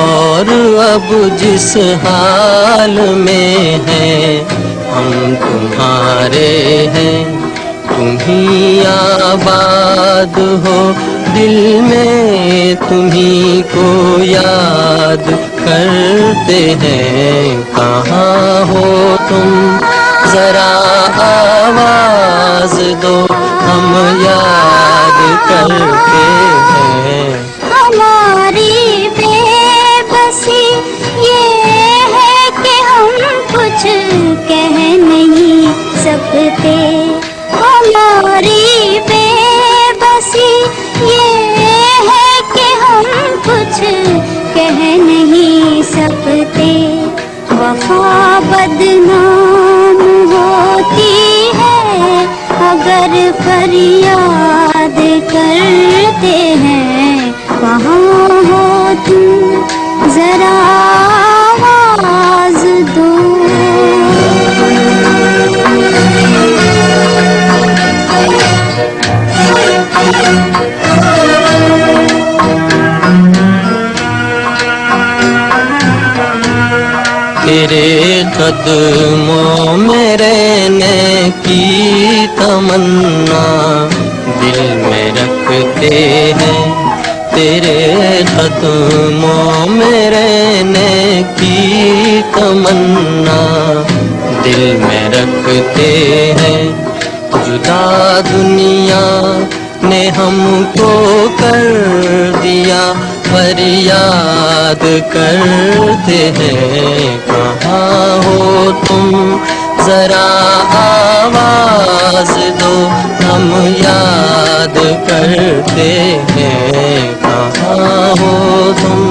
और अब जिस हाल में है, हम तुम्हारे हैं। तुम ही आबाद हो दिल में, तुम्ही को याद करते हैं। कहाँ हो तुम, जरा आवाज दो, हम याद करते हैं। हमारी बेबसी ये है कि हम कुछ कह नहीं सकते। हमारी बेबसी ये है कि हम कुछ कह नहीं सकते। वफा बदनाम होती है अगर फरियाद करते हैं। वहाँ तेरे कदमों में रहने की तमन्ना दिल में रखते हैं, तेरे कदमों में रहने की तमन्ना दिल में रखते हैं। जुदा दुनिया ने हमको कर दिया, फरियाद करते हैं कहाँ हो तुम, जरा आवाज दो, हम याद करते हैं कहाँ हो तुम।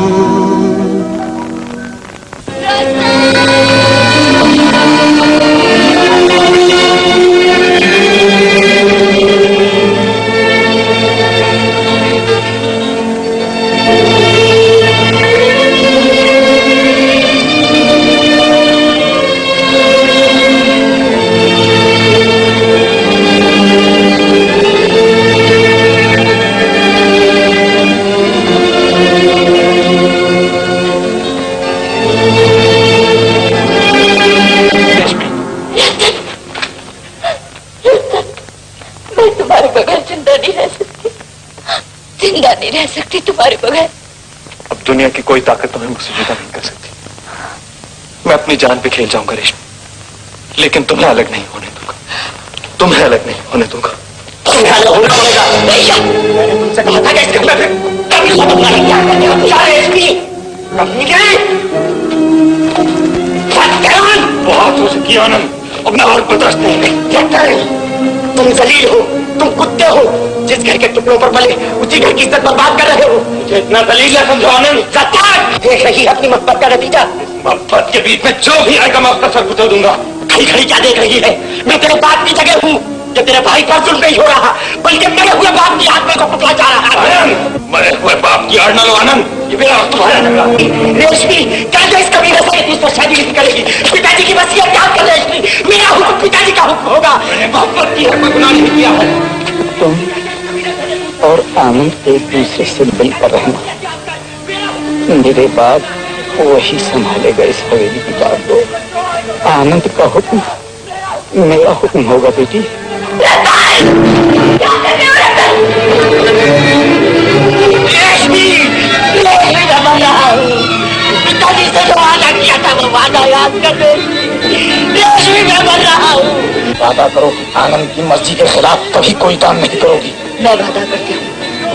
नहीं रह सकती तुम्हारे बगैर। अब दुनिया की कोई ताकत तुम्हें मुझसे जुदा नहीं कर सकती। मैं अपनी जान पे खेल जाऊंगा रेशमी, लेकिन तुम्हें अलग नहीं होने दूंगा, तुम्हें अलग नहीं होने दूंगा। तुम्हें अलग होना पड़ेगा। मैंने तुमसे कहा था कि इसके अंदर कभी खत्म नहीं क्या करने हो क्या रेशमी? कभी गई बहुत हो सकी आनंद, अब मैं और बर्दाश्त नहीं कर। तुम जलील हो, तुम कुत्ते हो, जिस घर के टुकड़ों पर पले उसी घर की इज्जत बर्बाद कर रहे हो। मुझे इतना दलील न समझो आनंद। देख रही है अपनी मोहब्बत का नतीजा। मोहब्बत के बीच में जो भी आएगा मैं उसका सर कुचल दूंगा। खड़ी खड़ी क्या देख रही है? मैं तेरे बाप की जगह हूँ, जब तेरे भाई पर जुल्म नहीं हो रहा बल्कि मरे हुए बाप की आत्मा को पुतला जा रहा है। मरे हुए बाप की आड़ न लो आनंद, ये मेरा और तुम्हारा झगड़ा। रेशमी क्या जो इस कमीने से इस पर शादी नहीं करेगी? पिताजी की वसीयत याद कर रेशमी, मेरा हुक्म पिताजी का हुक्म होगा। मैंने मोहब्बत की है, कोई गुनाह नहीं किया है। तुम और आनंद एक दूसरे से मिलकर रहना। मेरे बाप वही संभालेगा इस हवेली की बात को। आनंद का हुक्म मेरा हुक्म होगा बेटी। पिताजी से जो वादा किया था वो वादा याद कर रेशमी, मैं मर रहा हूँ। वादा करो आनंद की मर्जी के खिलाफ कभी कोई काम नहीं करोगी। मैं वादा करती हूँ।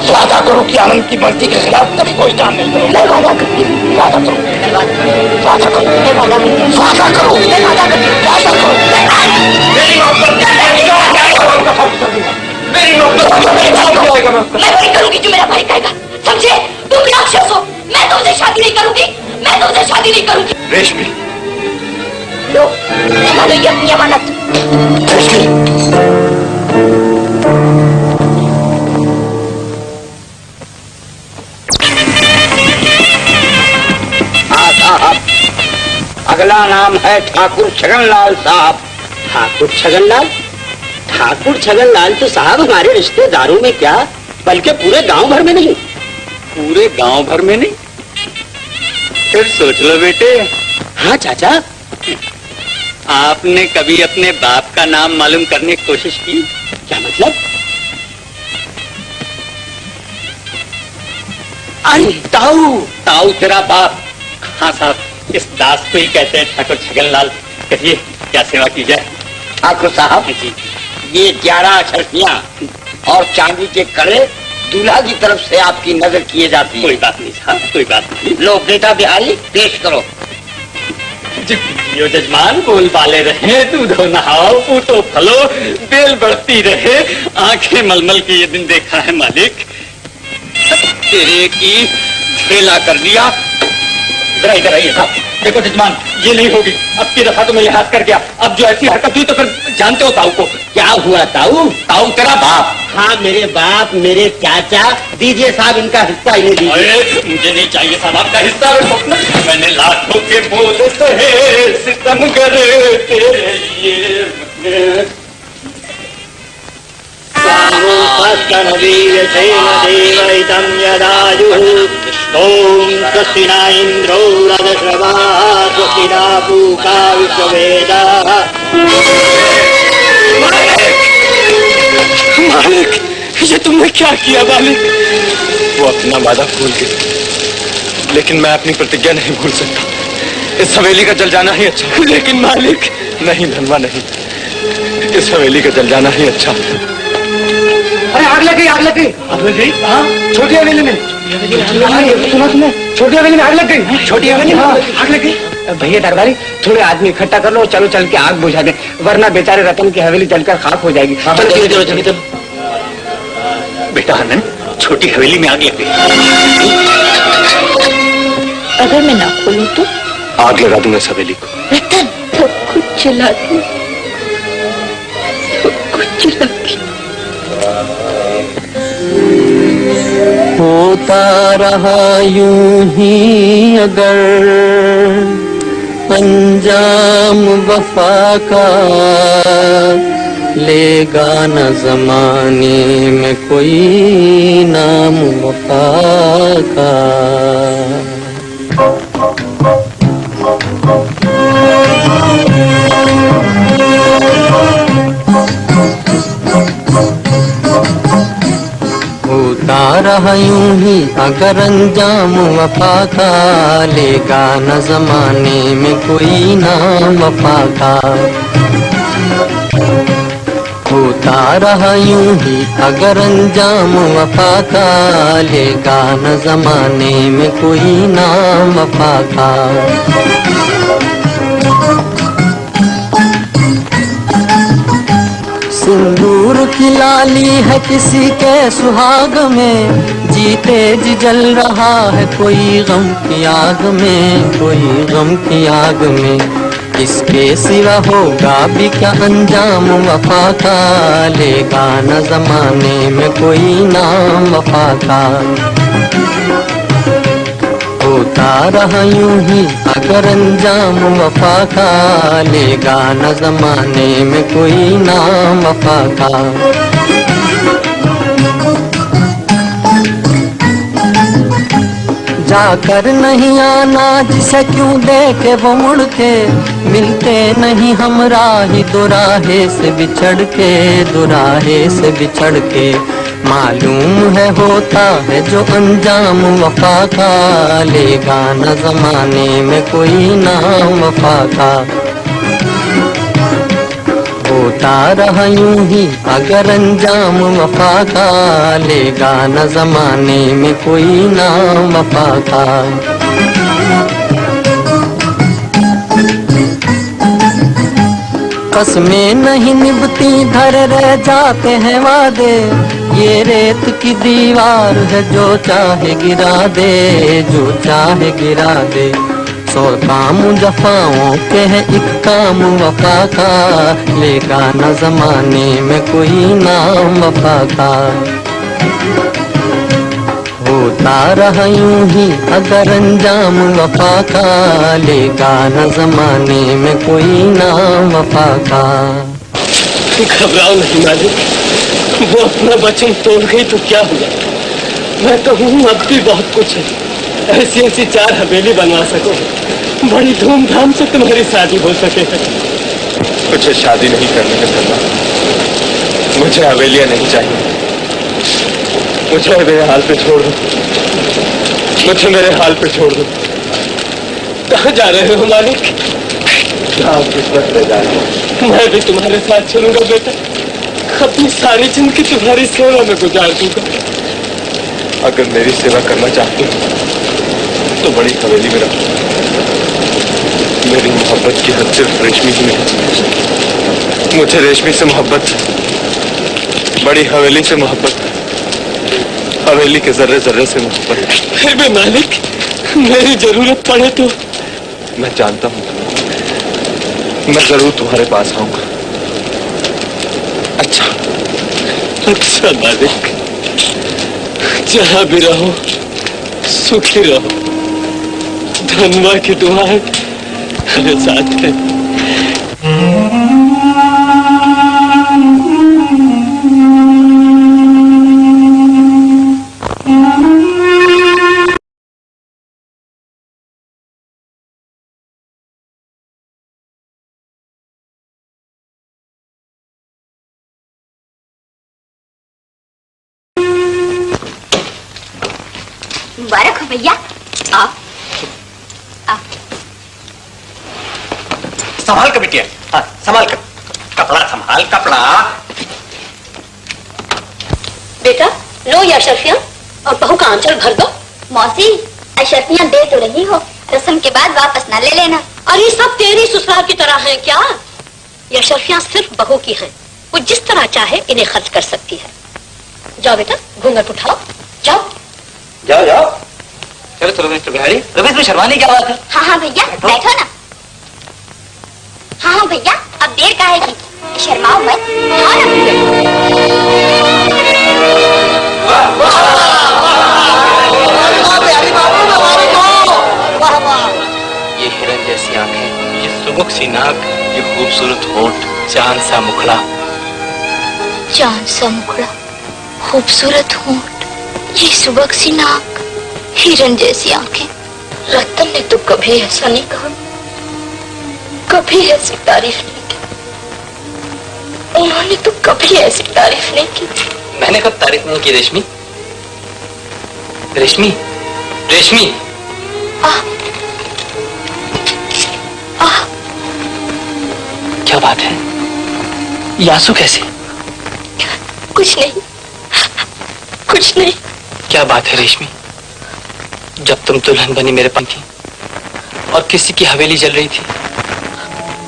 वादा करो कि आनंद की मर्जी के खिलाफ कभी कोई काम नहीं करो। मैं वादा करती हूँ। वादा करो, वादा करो, मैं वादा करती हूँ। वादा करो, मैं वादा करती हूँ। वादा करो। मेरी मोहब्बत मैं वही करूंगी जो मेरा भाई कहेगा, समझे? तुम राक्षस हो, मैं तुमसे शादी नहीं करूंगी, मैं तुमसे शादी नहीं करूंगी। रेशमी लो, मानो ये अपनी अमानत। रेशमी साहब, अगला नाम है ठाकुर छगनलाल साहब। ठाकुर छगनलाल? ठाकुर छगनलाल तो साहब हमारे रिश्तेदारों में क्या बल्कि पूरे गांव भर में नहीं। पूरे गांव भर में नहीं? फिर सोच लो बेटे। हाँ चाचा। आपने कभी अपने बाप का नाम मालूम करने की कोशिश की? क्या मतलब? अरे ताऊ, ताऊ तेरा बाप। हाँ साहब, इस दास को ही कहते हैं ठाकुर छगनलाल। कहिए क्या सेवा की जाए? ठाकुर साहब जी, ये 11 अछरफियां और चांदी के कड़े दूल्हा की तरफ से आपकी नजर किए जाते हैं। कोई बात नहीं साहब, कोई बात नहीं। लो बेटा बिहारी पेश करो। यो जजमान बोल बाले रहे, दूधो नहाओ, पूतो फलो, बेल बढ़ती रहे, आंखें मलमल के ये दिन देखा है मालिक। तेरे की खेला कर दिया। इधर आइए साहब। देखो जजमान, ये नहीं होगी। अब की दफा तो मैं लिहाज कर गया, अब जो ऐसी हरकत हुई तो फिर जानते हो ताऊ को। क्या हुआ ताऊ? ताऊ तेरा बाप। हाँ मेरे बाप, मेरे चाचा। दीजिए साहब इनका हिस्सा इन्हें दीजिए। मुझे नहीं चाहिए साहब आपका हिस्सा। मैंने लाखों के बोले थे सितमगर तेरे लिए। देवहितं यदायुः ॐ स्वस्ति न इन्द्रो रजश्रवा स्वस्ति न पूषा विश्ववेदाः। मालिक, ये तुमने क्या किया मालिक? वो अपना वादा भूल गए, लेकिन मैं अपनी प्रतिज्ञा नहीं भूल सकता। इस हवेली का जल जाना ही अच्छा। लेकिन मालिक। नहीं धनवा नहीं, इस हवेली का जल जाना ही अच्छा। अरे आग लग गई, आग लग गई, आग लग गई। हाँ, छोटी हवेली में, छोटी हवेली में आग लग गई। छोटी हवेली में आग लग गई। भैया दरबारी, थोड़े आदमी इकट्ठा कर लो, चलो चल के आग बुझा दे, वरना बेचारे रतन की हवेली जलकर खाक हो जाएगी। चलो बेटा आनंद, छोटी हवेली में आग लग गई। अगर मैं ना खोलूं तो? आग लगा दूंगा इस हवेली को। रतन, सब कुछ जला दूं, सब कुछ जला के। होता रहा यूं ही अगर अंजाम वफा का, लेगा न जमाने में कोई नाम वफा का। होता रहा यूं ही अगर अंजाम वफा का, लेगा न जमाने में कोई नाम वफा का। होता रहा यूं ही अगर अंजाम वफा का, लेगा न जमाने में कोई नाम वफा का। सिंदूर की लाली है किसी के सुहाग में, जीते जी जल रहा है कोई गम की आग में, कोई गम की आग में। इसके सिवा होगा भी क्या अंजाम वफा का, लेगा न जमाने में कोई नाम वफा का। होता रहा यूं ही अगर अंजाम वफा का, लेगा न जमाने में कोई नाम वफा का। जाकर नहीं आना जिसे क्यों देखे वो मुड़ के, मिलते नहीं हम राही दुराहे से बिछड़ के, दुराहे से बिछड़ के। मालूम है होता है जो अंजाम वफा का, लेगा न जमाने में कोई नाम वफा का। होता रहा यूं ही अगर अंजाम वफा का, लेगा न जमाने में कोई नाम वफा का। कसमें नहीं निभती धर रह जाते हैं वादे, ये रेत की दीवार है जो चाहे गिरा दे, जो चाहे गिरा दे। 100 काम जफाओं के है एक काम वफा का, लेगा न जमाने में कोई नाम वफा का। होता रहा यूं ही अगर अंजाम वफा का, लेगा न जमाने में कोई नाम वफा का। घबराओ नहीं मालिक, वो अपना वचन तोड़ गई तो क्या हुआ। मैं तो हूँ, अब भी बहुत कुछ है। ऐसी ऐसी 4 हवेली बनवा सको, बड़ी धूमधाम से तुम्हारी शादी हो सके। मुझे शादी नहीं करने का धन्यवाद, मुझे हवेलियां नहीं चाहिए। मुझे मेरे हाल पे छोड़ दो, मुझे मेरे हाल पे छोड़ दो। कहाँ जा रहे हो मालिक? आप किस वक्त ले जा रहे हो? मैं भी तुम्हारे साथ चलूंगा बेटा, अपनी सारी जिंदगी तुम्हारी सेवा में गुजार दूंगा। अगर मेरी सेवा करना चाहती हो तो बड़ी हवेली में रहो। मेरी मोहब्बत की हद सिर्फ रेशमी ही नहीं, मुझे रेशमी से मोहब्बत है, बड़ी हवेली से मोहब्बत है, हवेली के जर्रे जर्रे से मोहब्बत है। फिर भी मालिक, मेरी जरूरत पड़े तो? मैं जानता हूँ, मैं जरूर तुम्हारे पास आऊंगा। अच्छा मालिक, जहाँ भी रहो सुखी रहो। धनवा की दुआएं मेरे साथ है। मुबारक हो भैया। आओ आओ। संभाल कर बिटिया, हाँ संभाल कर, कपड़ा संभाल, कपड़ा। बेटा लो ये अशर्फियाँ और बहू का आंचल भर दो। मौसी अशर्फियाँ दे तो रही हो, रस्म के बाद वापस ना ले लेना। और ये सब तेरी ससुराल की तरह हैं क्या? ये अशर्फियाँ सिर्फ बहू की हैं, वो जिस तरह चाहे इन्हें खर्च कर सकती है। जाओ बेटा घूंघट उठाओ, जाओ जाओ जाओ। चलो चलो मिस्टर बिहारी, रमेश में शर्माने की बात है। हाँ हाँ भैया बैठो ना। हाँ हाँ भैया अब देर काहेगी, शर्माओ मत, आओ ना भैया। ये हिरन जैसी आंखें, ये सुमुख सी नाक, ये खूबसूरत होंठ, चांद सा मुखड़ा। चांद सा मुखड़ा, खूबसूरत होंठ, ये सुबह सी नाक, हिरन जैसी आंखें। रतन ने तो कभी ऐसा नहीं कहा, कभी ऐसी तारीफ नहीं की। उन्होंने तो कभी ऐसी तारीफ नहीं की। मैंने कब तारीफ नहीं की रेशमी? रेशमी, रेशमी। क्या बात है? यासु कैसे? कुछ नहीं, कुछ नहीं। क्या बात है रेशमी? जब तुम दुल्हन बनी मेरे पास थी और किसी की हवेली जल रही थी,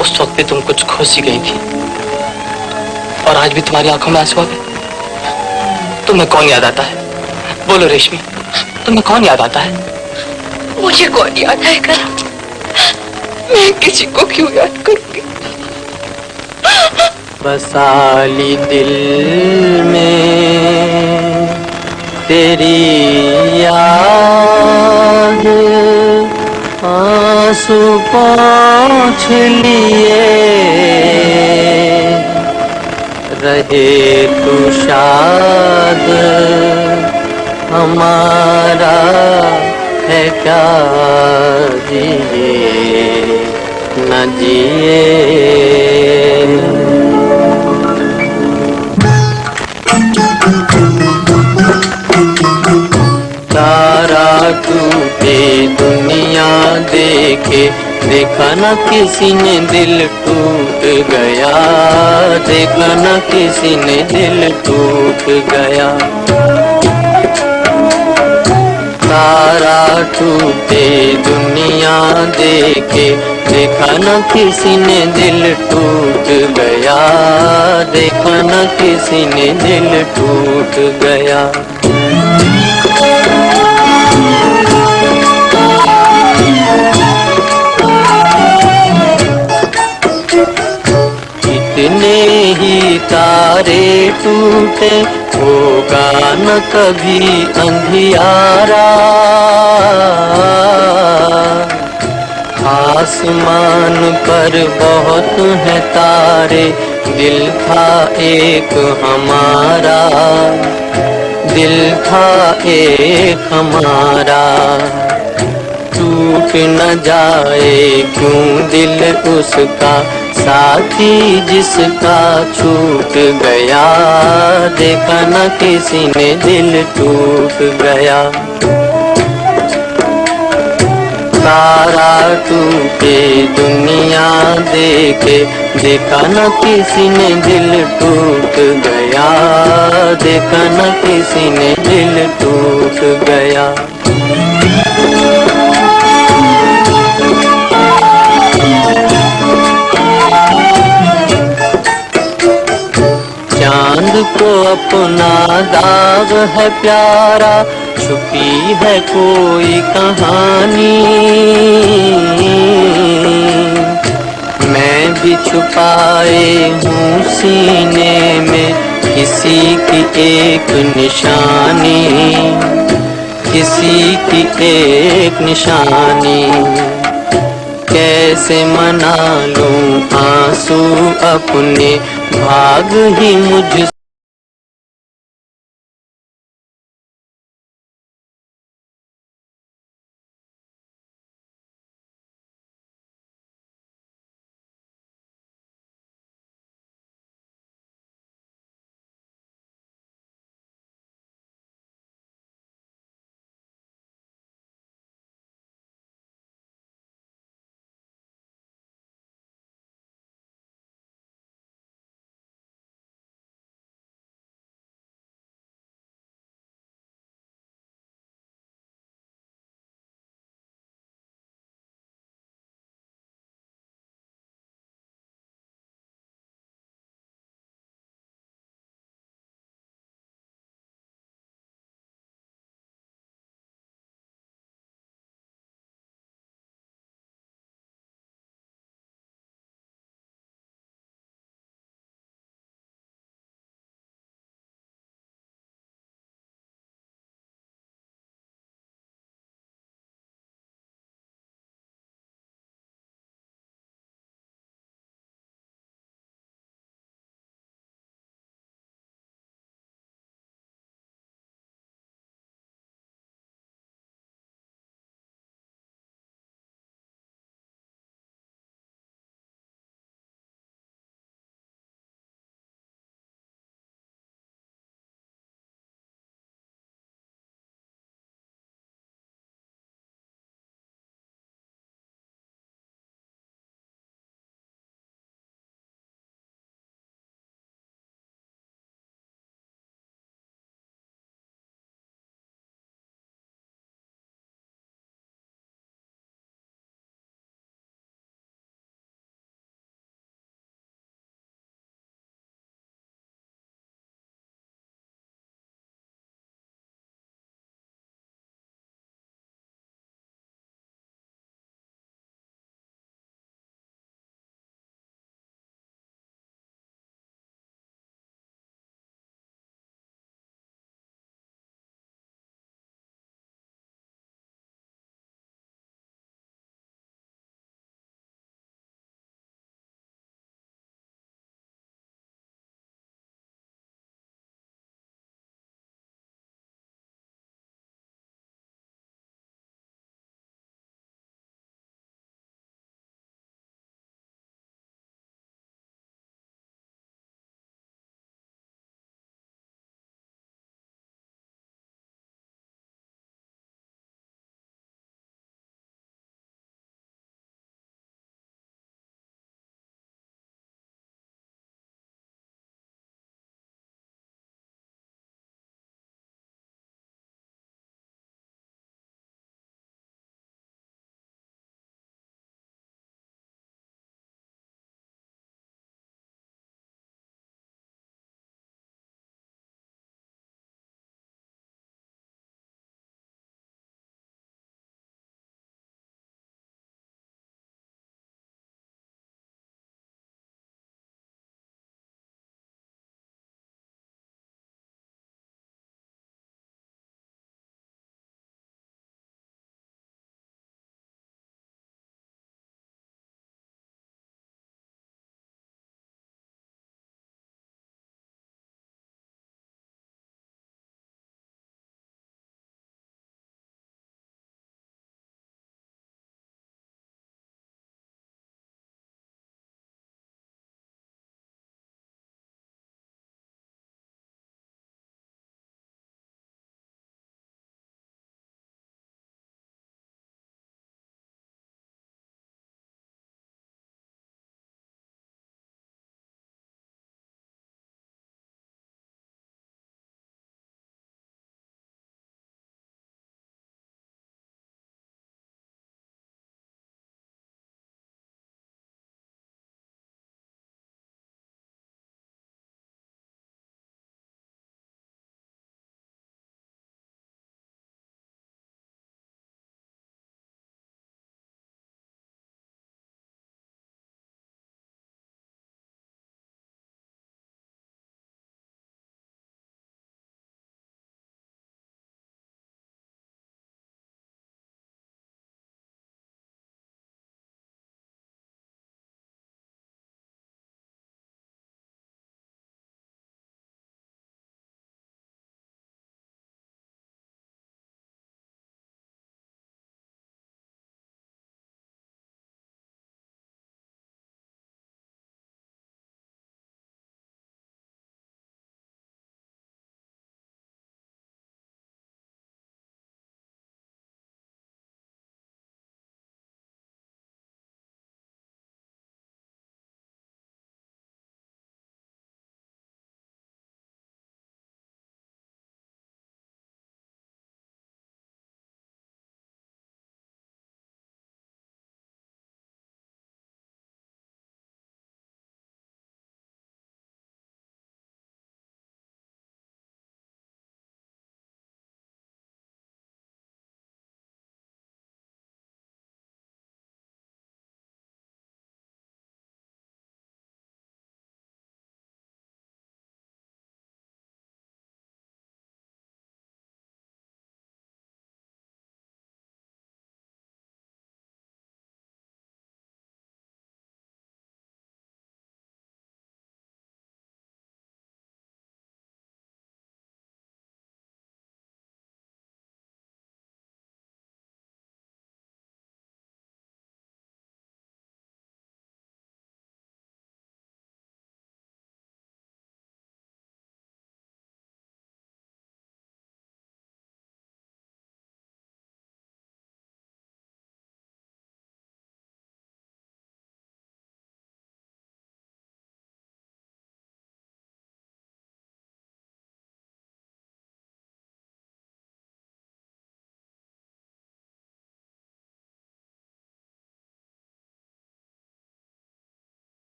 उस वक्त भी तुम कुछ खो सी गई थी और आज भी तुम्हारी आंखों में आंसू आ गए। तुम्हें कौन याद आता है? बोलो रेशमी, तुम्हें कौन याद आता है? मुझे कौन याद आएगा? मैं किसी को क्यों याद करूंगी? बसाली दिल में तेरी याद, आंसू पोंछ लिए रहे तू शाद, हमारा है क्या जिए न जिए। तारा टूटे दुनिया देखे, देखा न किसी ने दिल टूट गया, देखा न किसी ने दिल टूट गया। तारा टूटे दुनिया देखे, देखा न किसी ने दिल टूट गया, देखा न किसी ने दिल टूट गया। कितने ही तारे टूटे, होगा न कभी अंधियारा, आसमान पर बहुत है तारे, दिल था एक हमारा, दिल था एक हमारा। टूट न जाए क्यों दिल उसका, साथी जिसका छूट गया, देखा न किसी ने दिल टूट गया। तारा टूटे दुनिया देखे, देखा न किसी ने दिल टूट गया, देखा न किसी ने दिल टूट गया। चांद को अपना दाग है प्यारा, छुपी है कोई कहानी, मैं भी छुपाए हूँ सीने में किसी की एक निशानी, किसी की एक निशानी। कैसे मना लूं आंसू अपने, भाग ही मुझ